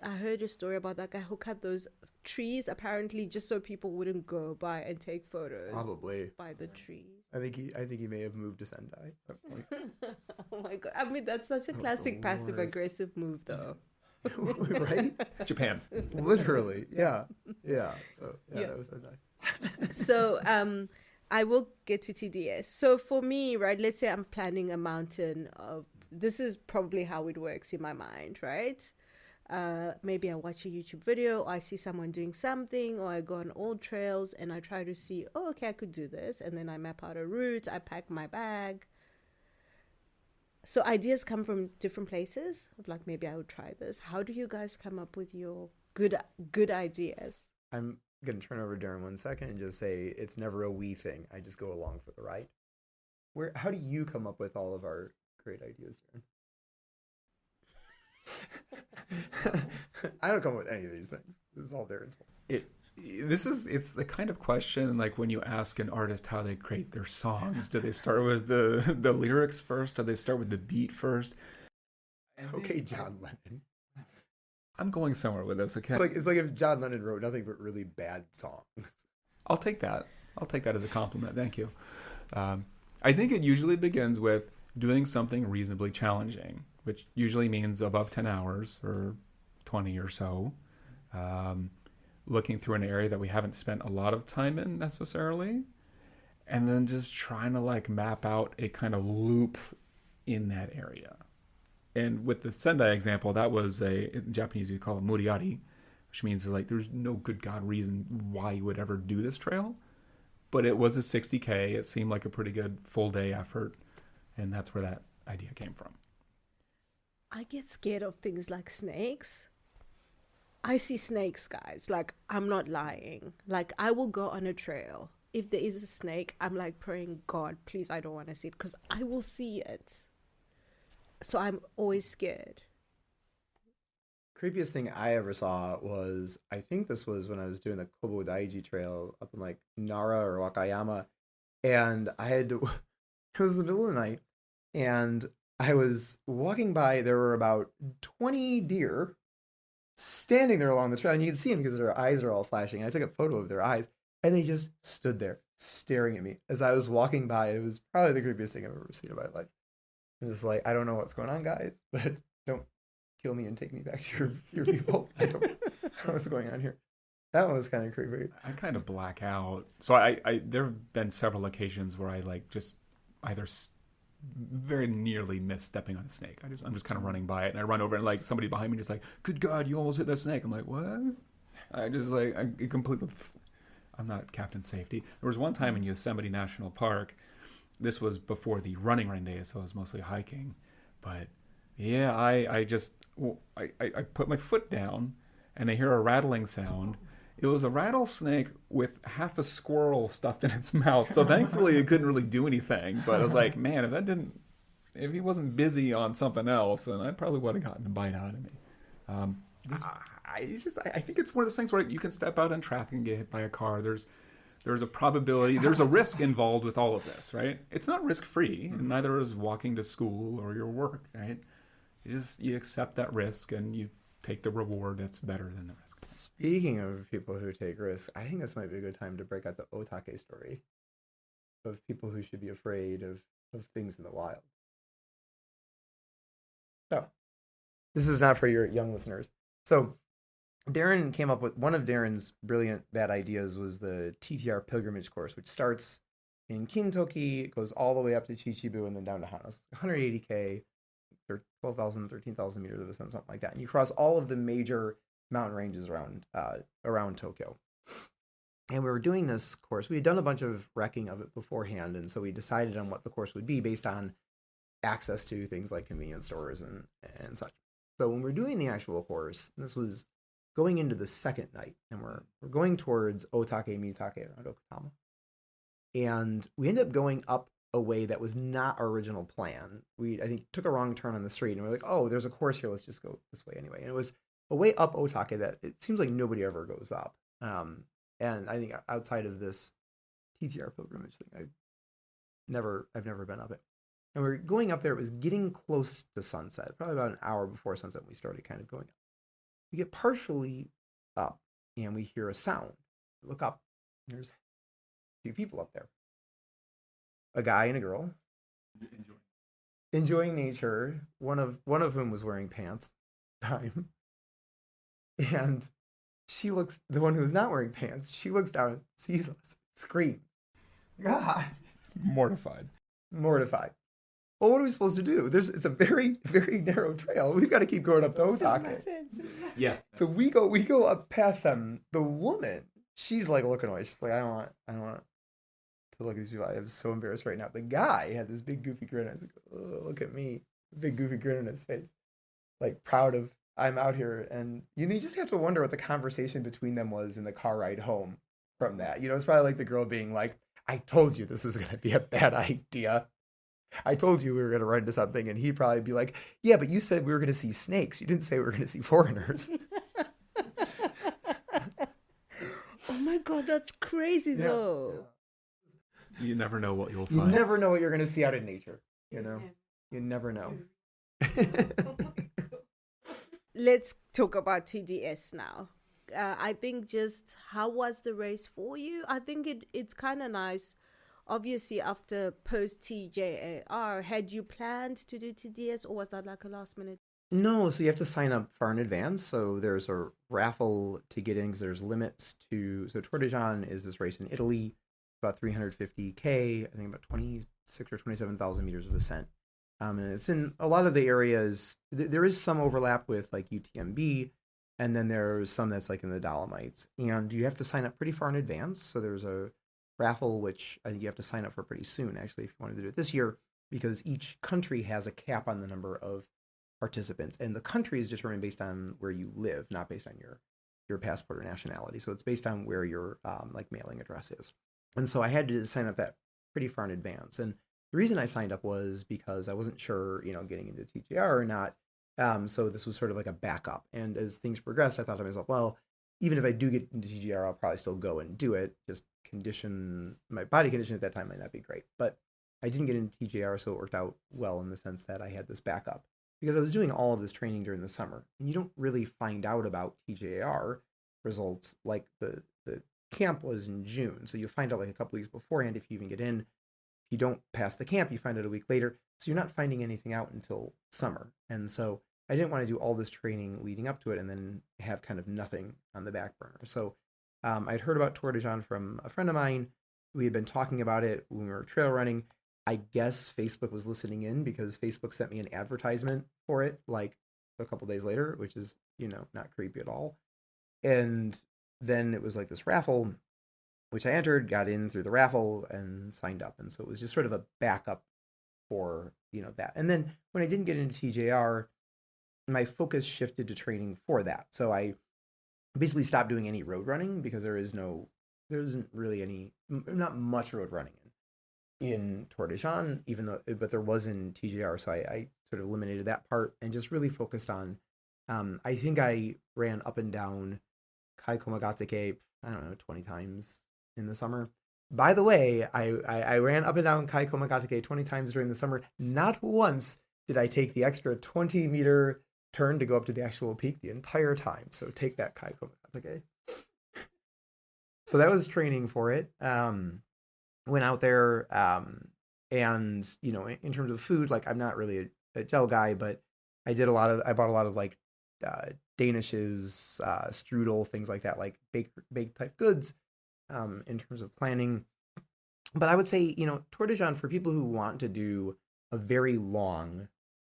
I heard a story about that guy who cut those trees apparently just so people wouldn't go by and take photos. Probably by the trees. I think he may have moved to Sendai at that point. Oh my god! I mean that's such a classic passive aggressive move though. Right? Japan. Literally, yeah. So that was Sendai. So I will get to TDS. So for me, right, let's say I'm planning a mountain this is probably how it works in my mind, right? Maybe I watch a YouTube video, or I see someone doing something, or I go on old trails and I try to see, oh, okay, I could do this. And then I map out a route, I pack my bag. So ideas come from different places. Like maybe I would try this. How do you guys come up with your good ideas? I'm going to turn over to Derin 1 second and just say it's never a we thing. I just go along for the ride. How do you come up with all of our great ideas, Derin? I don't come up with any of these things. This is all Derin's fault. It's the kind of question like when you ask an artist how they create their songs. Do they start with the lyrics first? Do they start with the beat first? Okay, John Lennon. I'm going somewhere with this. Okay, it's like if John Lennon wrote nothing but really bad songs. I'll take that. I'll take that as a compliment. Thank you. I think it usually begins with doing something reasonably challenging, which usually means above 10 hours or 20 or so. Looking through an area that we haven't spent a lot of time in necessarily, and then just trying to like map out a kind of loop in that area. And with the Sendai example, that was in Japanese you call it muriari, which means like there's no good God reason why you would ever do this trail. But it was a 60K. It seemed like a pretty good full day effort. And that's where that idea came from. I get scared of things like snakes. I see snakes, guys. Like, I'm not lying. Like, I will go on a trail. If there is a snake, I'm like praying, God, please, I don't want to see it because I will see it. So I'm always scared. Creepiest thing I ever saw was, I think this was when I was doing the Kobo Daiji trail up in like Nara or Wakayama. And it was the middle of the night. And I was walking by, there were about 20 deer standing there along the trail. And you can see them because their eyes are all flashing. I took a photo of their eyes. And they just stood there staring at me as I was walking by. It was probably the creepiest thing I've ever seen in my life. I'm just like, I don't know what's going on, guys, but don't kill me and take me back to your people. I don't know what's going on here. That one was kind of creepy. I kind of black out. So I there have been several occasions where I like just either very nearly miss stepping on a snake. I'm just kind of running by it, and I run over and like somebody behind me just like, good God, you almost hit that snake. I'm like, what? I just like I'm not Captain Safety. There was one time in Yosemite National Park. This was before the running rain days, so I was mostly hiking. But yeah, I put my foot down and I hear a rattling sound. It was a rattlesnake with half a squirrel stuffed in its mouth. So thankfully it couldn't really do anything. But I was like, man, if he wasn't busy on something else, then I probably would have gotten a bite out of me. I think it's one of those things where you can step out in traffic and get hit by a car. There's a probability, there's a risk involved with all of this, right? It's not risk-free, and neither is walking to school or your work, right? You accept that risk and you take the reward that's better than the risk. Speaking of people who take risks, I think this might be a good time to break out the Otake story of people who should be afraid of things in the wild. So, this is not for your young listeners. So, Derin came up with one of Derin's brilliant bad ideas was the TJAR pilgrimage course, which starts in Kintoki, goes all the way up to Chichibu and then down to Hana. It's 180K, 12,000, 13,000 meters of ascent, something like that. And you cross all of the major mountain ranges around Tokyo. And we were doing this course. We had done a bunch of wrecking of it beforehand, and so we decided on what the course would be based on access to things like convenience stores and such. So when we're doing the actual course, this was going into the second night, and we're going towards Otake Mitake around Okutama. And we ended up going up a way that was not our original plan. We, I think, took a wrong turn on the street, and we're like, oh, there's a course here, let's just go this way anyway. And it was a way up Otake that it seems like nobody ever goes up. And I think outside of this TJAR pilgrimage thing, I've never been up it. And we're going up there. It was getting close to sunset, probably about an hour before sunset when we started kind of going up. We get partially up, and we hear a sound. Look up. There's 2 people up there. A guy and a girl. Enjoying nature. One of whom was wearing pants. Time. And she looks, the one who's not wearing pants, she looks down, sees us, screams. God. Mortified. Well, what are we supposed to do? It's a very, very narrow trail. We've got to keep going up to Otake. Yeah. So we go up past them. The woman, she's like looking away. She's like, I don't want to look at these people. I am so embarrassed right now. The guy had this big goofy grin. I was like, oh, look at me. Big goofy grin on his face. Like proud of, I'm out here. And you just have to wonder what the conversation between them was in the car ride home from that. It's probably like the girl being like, I told you this was going to be a bad idea. I told you we were going to run into something. And he'd probably be like, yeah, but you said we were going to see snakes. You didn't say we were going to see foreigners. Oh my God, that's crazy though. You never know what you'll find. You never know what you're going to see out in nature. You never know. Let's talk about TDS now. I think just how was the race for you? I think it's kind of nice. Obviously, after post TJAR, had you planned to do TDS, or was that like a last minute? No, so you have to sign up far in advance. So there's a raffle to get in because there's limits to. So Trans Japan is this race in Italy, about 350K, I think about 26 or 27,000 meters of ascent. And it's in a lot of the areas. There is some overlap with like UTMB, and then there's some that's like in the Dolomites. And you have to sign up pretty far in advance. So there's a raffle, which I think you have to sign up for pretty soon, actually, if you wanted to do it this year, because each country has a cap on the number of participants. And the country is determined based on where you live, not based on your passport or nationality. So it's based on where your like mailing address is. And so I had to sign up that pretty far in advance. And the reason I signed up was because I wasn't sure, getting into TJAR or not. So this was sort of like a backup. And as things progressed, I thought to myself, well, even if I do get into TJAR, I'll probably still go and do it. Just my body condition at that time might not be great. But I didn't get into TJAR, so it worked out well in the sense that I had this backup. Because I was doing all of this training during the summer. And you don't really find out about TJAR results like the camp was in June. So you find out like a couple weeks beforehand if you even get in. If you don't pass the camp, you find out a week later. So you're not finding anything out until summer. And so I didn't want to do all this training leading up to it and then have kind of nothing on the back burner. So I'd heard about Trans Japan from a friend of mine. We had been talking about it when we were trail running. I guess Facebook was listening in because Facebook sent me an advertisement for it like a couple days later, which is, not creepy at all. And then it was like this raffle, which I entered, got in through the raffle and signed up. And so it was just sort of a backup for, that. And then when I didn't get into TJAR, my focus shifted to training for that. So I basically stopped doing any road running because there isn't really not much road running in Trans Japan, but there was in TJAR. So I sort of eliminated that part and just really focused on, I think I ran up and down Kai Komagatake, 20 times in the summer. By the way, I ran up and down Kai Komagatake 20 times during the summer. Not once did I take the extra 20-meter turn to go up to the actual peak the entire time. So take that, Kai Komagatake. So that was training for it. Went out there, and in terms of food, like I'm not really a gel guy, but I bought a lot of like danishes, strudel, things like that, like baked type goods, in terms of planning. But I would say, Trans Japan, for people who want to do a very long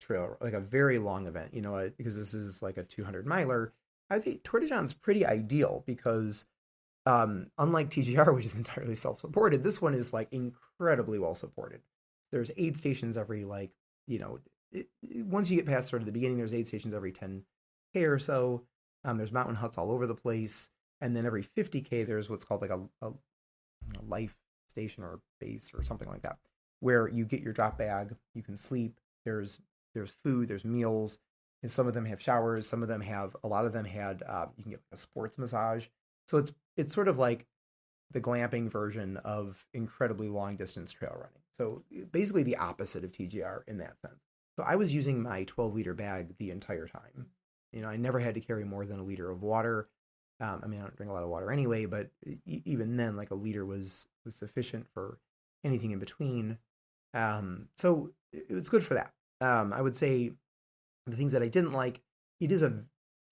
trail, like a very long event, because this is like a 200 miler, I'd say Tour de Jean's pretty ideal because unlike TJAR, which is entirely self-supported, this one is like incredibly well supported. There's aid stations every once you get past sort of the beginning, there's aid stations every 10K or so. There's mountain huts all over the place. And then every 50K, there's what's called like a life station or base or something like that, where you get your drop bag, you can sleep, there's food, there's meals, and some of them have showers, a lot of them had, you can get like a sports massage. So it's sort of like the glamping version of incredibly long distance trail running. So basically the opposite of TJAR in that sense. So I was using my 12-liter bag the entire time. I never had to carry more than a liter of water. I don't drink a lot of water anyway, but even then, like a liter was sufficient for anything in between. So it was good for that. I would say the things that I didn't like, it is a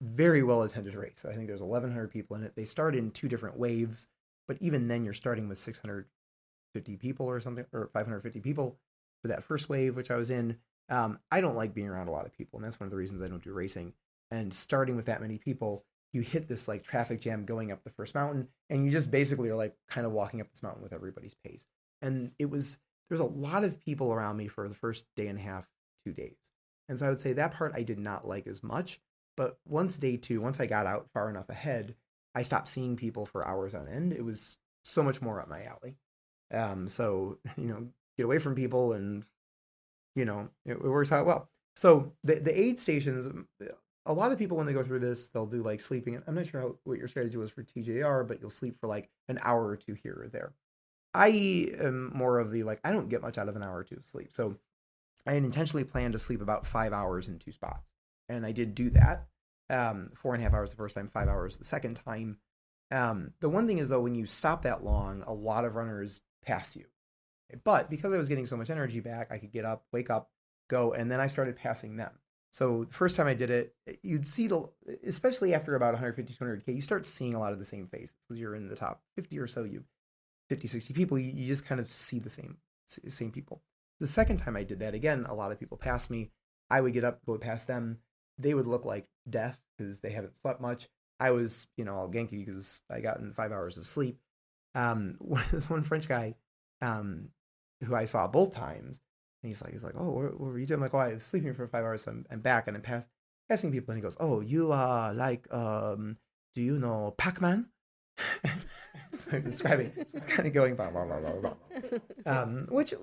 very well-attended race. I think there's 1,100 people in it. They start in 2 different waves, but even then you're starting with 650 people or something, or 550 people for that first wave, which I was in. I don't like being around a lot of people, and that's one of the reasons I don't do racing. And starting with that many people, you hit this like traffic jam going up the first mountain, and you just basically are like kind of walking up this mountain with everybody's pace. And there's a lot of people around me for the first day and a half, 2 days. And so I would say that part I did not like as much. But once day 2, once I got out far enough ahead, I stopped seeing people for hours on end. It was so much more up my alley. So, get away from people and, it works out well. So the aid stations, a lot of people, when they go through this, they'll do like sleeping. I'm not sure what your strategy was for TJAR, but you'll sleep for like an hour or 2 here or there. I am more of the, I don't get much out of an hour or 2 of sleep. So I had intentionally planned to sleep about 5 hours in 2 spots. And I did do that. 4.5 hours the first time, 5 hours the second time. The one thing is, though, when you stop that long, a lot of runners pass you. But because I was getting so much energy back, I could get up, wake up, go, and then I started passing them. So the first time I did it, you'd see, especially after about 150, 200K, you start seeing a lot of the same faces because you're in the top 50 or so, 50, 60 people, you just kind of see the same people. The second time I did that, again, a lot of people passed me. I would get up, go past them. They would look like death because they haven't slept much. I was, all ganky because I got in 5 hours of sleep. This one French guy who I saw both times, and he's like, oh, what were you doing? I'm like, oh, I was sleeping for 5 hours, so I'm back, and I'm passing people, and he goes, oh, you are like, do you know Pac-Man? So I'm describing, it's kind of going blah blah blah blah blah. Which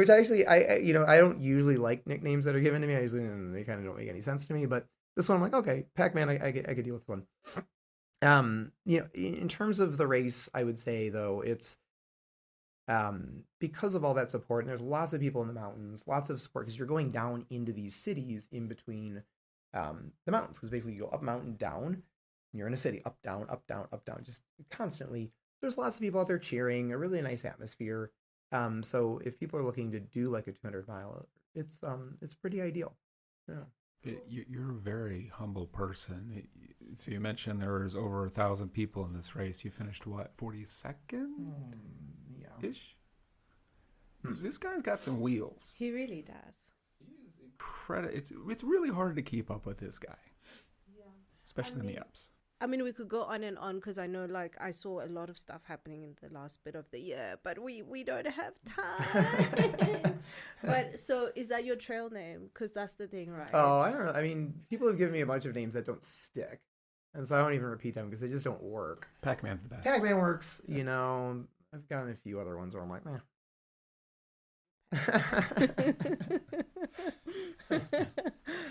actually I don't usually like nicknames that are given to me. They kind of don't make any sense to me. But this one I'm like, okay, Pac-Man, I could deal with this one. In terms of the race, I would say though it's because of all that support, and there's lots of people in the mountains, lots of support because you're going down into these cities in between the mountains, because basically you go up mountain, down. You're in a city, up, down, up, down, up, down, just constantly. There's lots of people out there cheering, a really nice atmosphere. So if people are looking to do like a 200 mile, it's pretty ideal. Yeah. You're a very humble person. So you mentioned there was over 1,000 people in this race. You finished what, 42nd? Yeah. Ish. This guy's got some wheels. He really does. He is incredible. It's really hard to keep up with this guy. Yeah. Especially in the Alps. We could go on and on because I know, I saw a lot of stuff happening in the last bit of the year, but we don't have time. But so, is that your trail name? Because that's the thing, right? Oh, I don't know. People have given me a bunch of names that don't stick, and so I don't even repeat them because they just don't work. Pac-Man's the best. Pac-Man works. I've gotten a few other ones where I'm like, meh.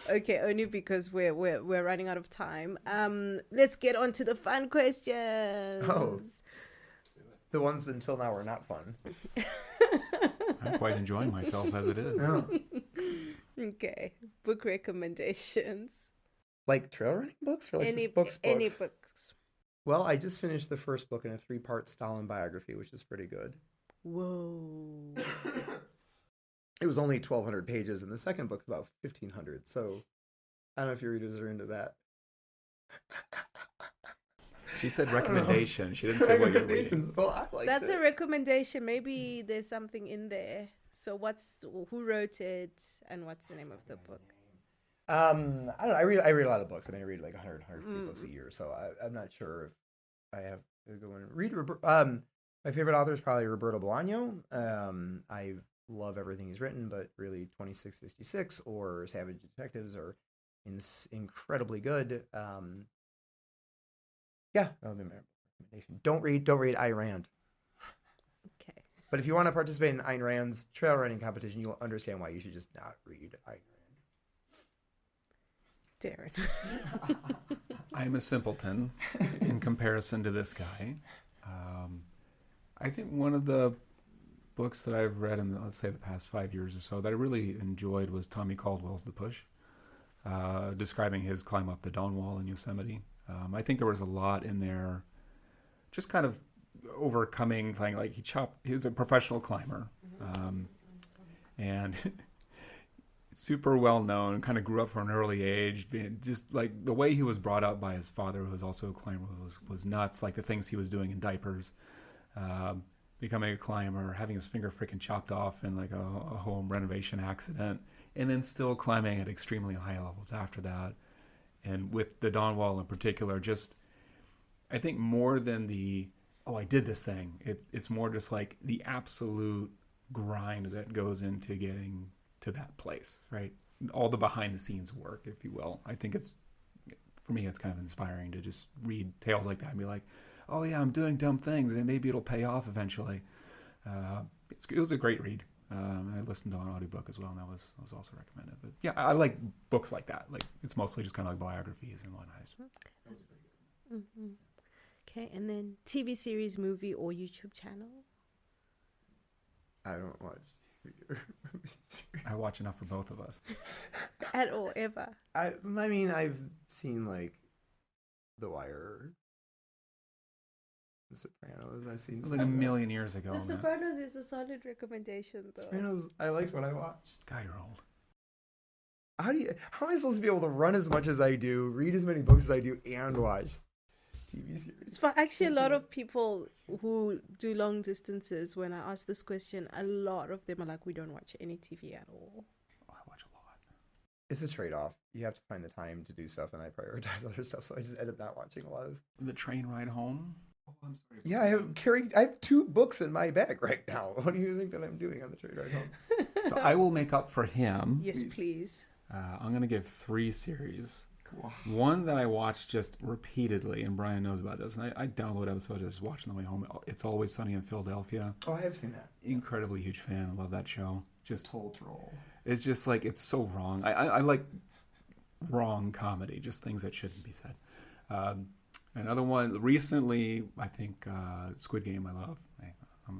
Okay, only because we're running out of time. Let's get on to the fun questions. Oh, the ones until now are not fun. I'm quite enjoying myself as it is. Oh. Okay, book recommendations. Like trail running books or any just books? Any books. Well, I just finished the first book in a 3-part Stalin biography, which is pretty good. Whoa. It was only 1,200 pages, and the second book's about 1,500. So I don't know if your readers are into that. She said recommendation. She didn't say what you're reading. Well, I liked That's it. a recommendation. Maybe there's something in there. So who wrote it, and what's the name of the book? I don't know. I read a lot of books. I mean, I read like 150 books a year, so I'm not sure if I have a good one. My favorite author is probably Roberto Bolaño. I love everything he's written, but really 2666 or Savage Detectives are incredibly good. Yeah, that would be my recommendation. Don't read Ayn Rand. Okay. But if you want to participate in Ayn Rand's trail running competition, you'll understand why you should just not read Ayn Derin. I'm a simpleton in comparison to this guy. I think one of the books that I've read in, let's say, the past 5 years or so that I really enjoyed was Tommy Caldwell's The Push, describing his climb up the Dawn Wall in Yosemite. I think there was a lot in there, just kind of overcoming thing. Like he was a professional climber, and super well known. Kind of grew up from an early age. Just like the way he was brought up by his father, who was also a climber, was nuts. Like the things he was doing in diapers. Becoming a climber, having his finger freaking chopped off in like a home renovation accident, and then still climbing at extremely high levels after that. And with the Dawn Wall in particular, just I think more than I did this thing, it's more just like the absolute grind that goes into getting to that place, right? All the behind the scenes work, if you will. I think for me, it's kind of inspiring to just read tales like that and be like, oh yeah, I'm doing dumb things and maybe it'll pay off eventually. It was a great read. I listened to an audiobook as well, and that was also recommended. But yeah, I like books like that. Like it's mostly just kind of like biographies and whatnot. Okay, and then TV series, movie, or YouTube channel? I don't watch I watch enough for both of us. At all, ever? I mean, I've seen like The Wire, The Sopranos. I've seen like a million years ago. The Sopranos is a solid recommendation, though. Sopranos, I liked what I watched. God, you're old. How am I supposed to be able to run as much as I do, read as many books as I do, and watch TV series? It's for actually a lot of people who do long distances. When I ask this question, a lot of them are like, "We don't watch any TV at all." Oh, I watch a lot. It's a trade-off. You have to find the time to do stuff, and I prioritize other stuff, so I just end up not watching a lot of. The train ride home. Oh, I'm sorry. Yeah, I have 2 books in my bag right now. What do you think that I'm doing on the train ride home? So I will make up for him. Yes, please. I'm going to give 3 series. Cool. One that I watched just repeatedly, and Brian knows about this, and I download episodes just watching the way home. It's Always Sunny in Philadelphia. Oh, I have seen that. Incredibly huge fan. I love that show. Just Toll Troll. It's just like, it's so wrong. I like wrong comedy, just things that shouldn't be said. Another one, recently, I think Squid Game I love.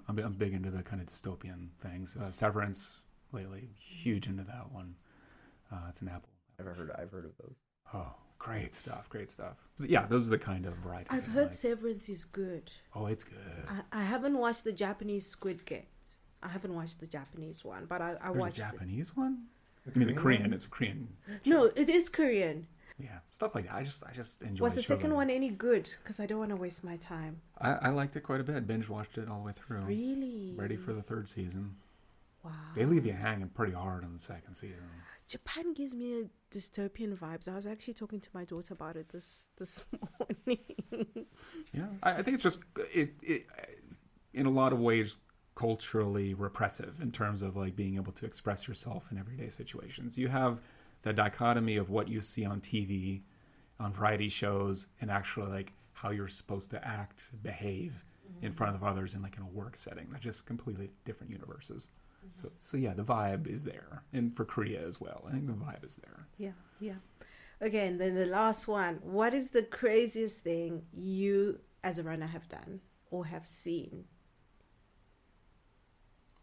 I'm big into the kind of dystopian things. Severance, lately, huge into that one. It's an Apple. I've heard of those. Oh, great stuff. Yeah, those are the kind of varieties. I've heard Severance is good. Oh, it's good. I haven't watched the Japanese Squid Games. I haven't watched the Japanese one, but I watched a Japanese one? You mean the Korean? It's a Korean show. No, it is Korean. Yeah, stuff like that. I just enjoy. Was the second one any good? Because I don't want to waste my time. I liked it quite a bit. Binge watched it all the way through. Really? Ready for the 3rd season. Wow. They leave you hanging pretty hard in the 2nd season. Japan gives me a dystopian vibes. I was actually talking to my daughter about it this morning. Yeah, I think it's just it in a lot of ways culturally repressive in terms of like being able to express yourself in everyday situations. You have the dichotomy of what you see on TV, on variety shows, and actually like how you're supposed to act, behave in front of others in like in a work setting. They're just completely different universes. So yeah, the vibe is there, and for Korea as well. I think the vibe is there. Yeah. Okay, and then the last one. What is the craziest thing you, as a runner, have done or have seen?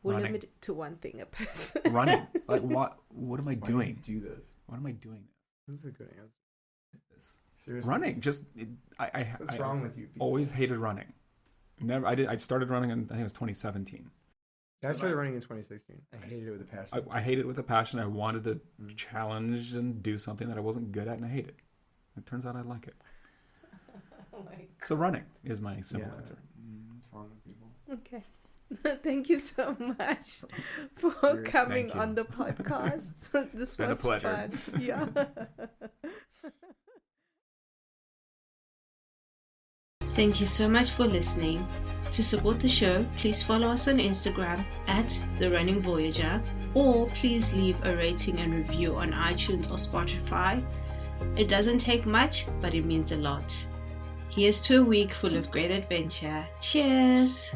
We'll limit it to one thing a person. Running. Like what? What am I doing? Why do you do this? What am I doing? This is a good answer. Seriously. Running. Just what's wrong with you? People? Always hated running. Never. I started running in, I think it was 2017. I started running in 2016. I hated it with a passion. I hated it with a passion. I wanted to challenge and do something that I wasn't good at, and I hate it. It turns out I like it. Oh my God. So running is my simple answer. What's wrong with people? Okay. Thank you so much for coming on the podcast. This been was a pleasure. fun. Yeah. Thank you so much for listening. To support the show, please follow us on Instagram @TheRunningVoyager, or please leave a rating and review on iTunes or Spotify. It doesn't take much, but it means a lot. Here's to a week full of great adventure. Cheers!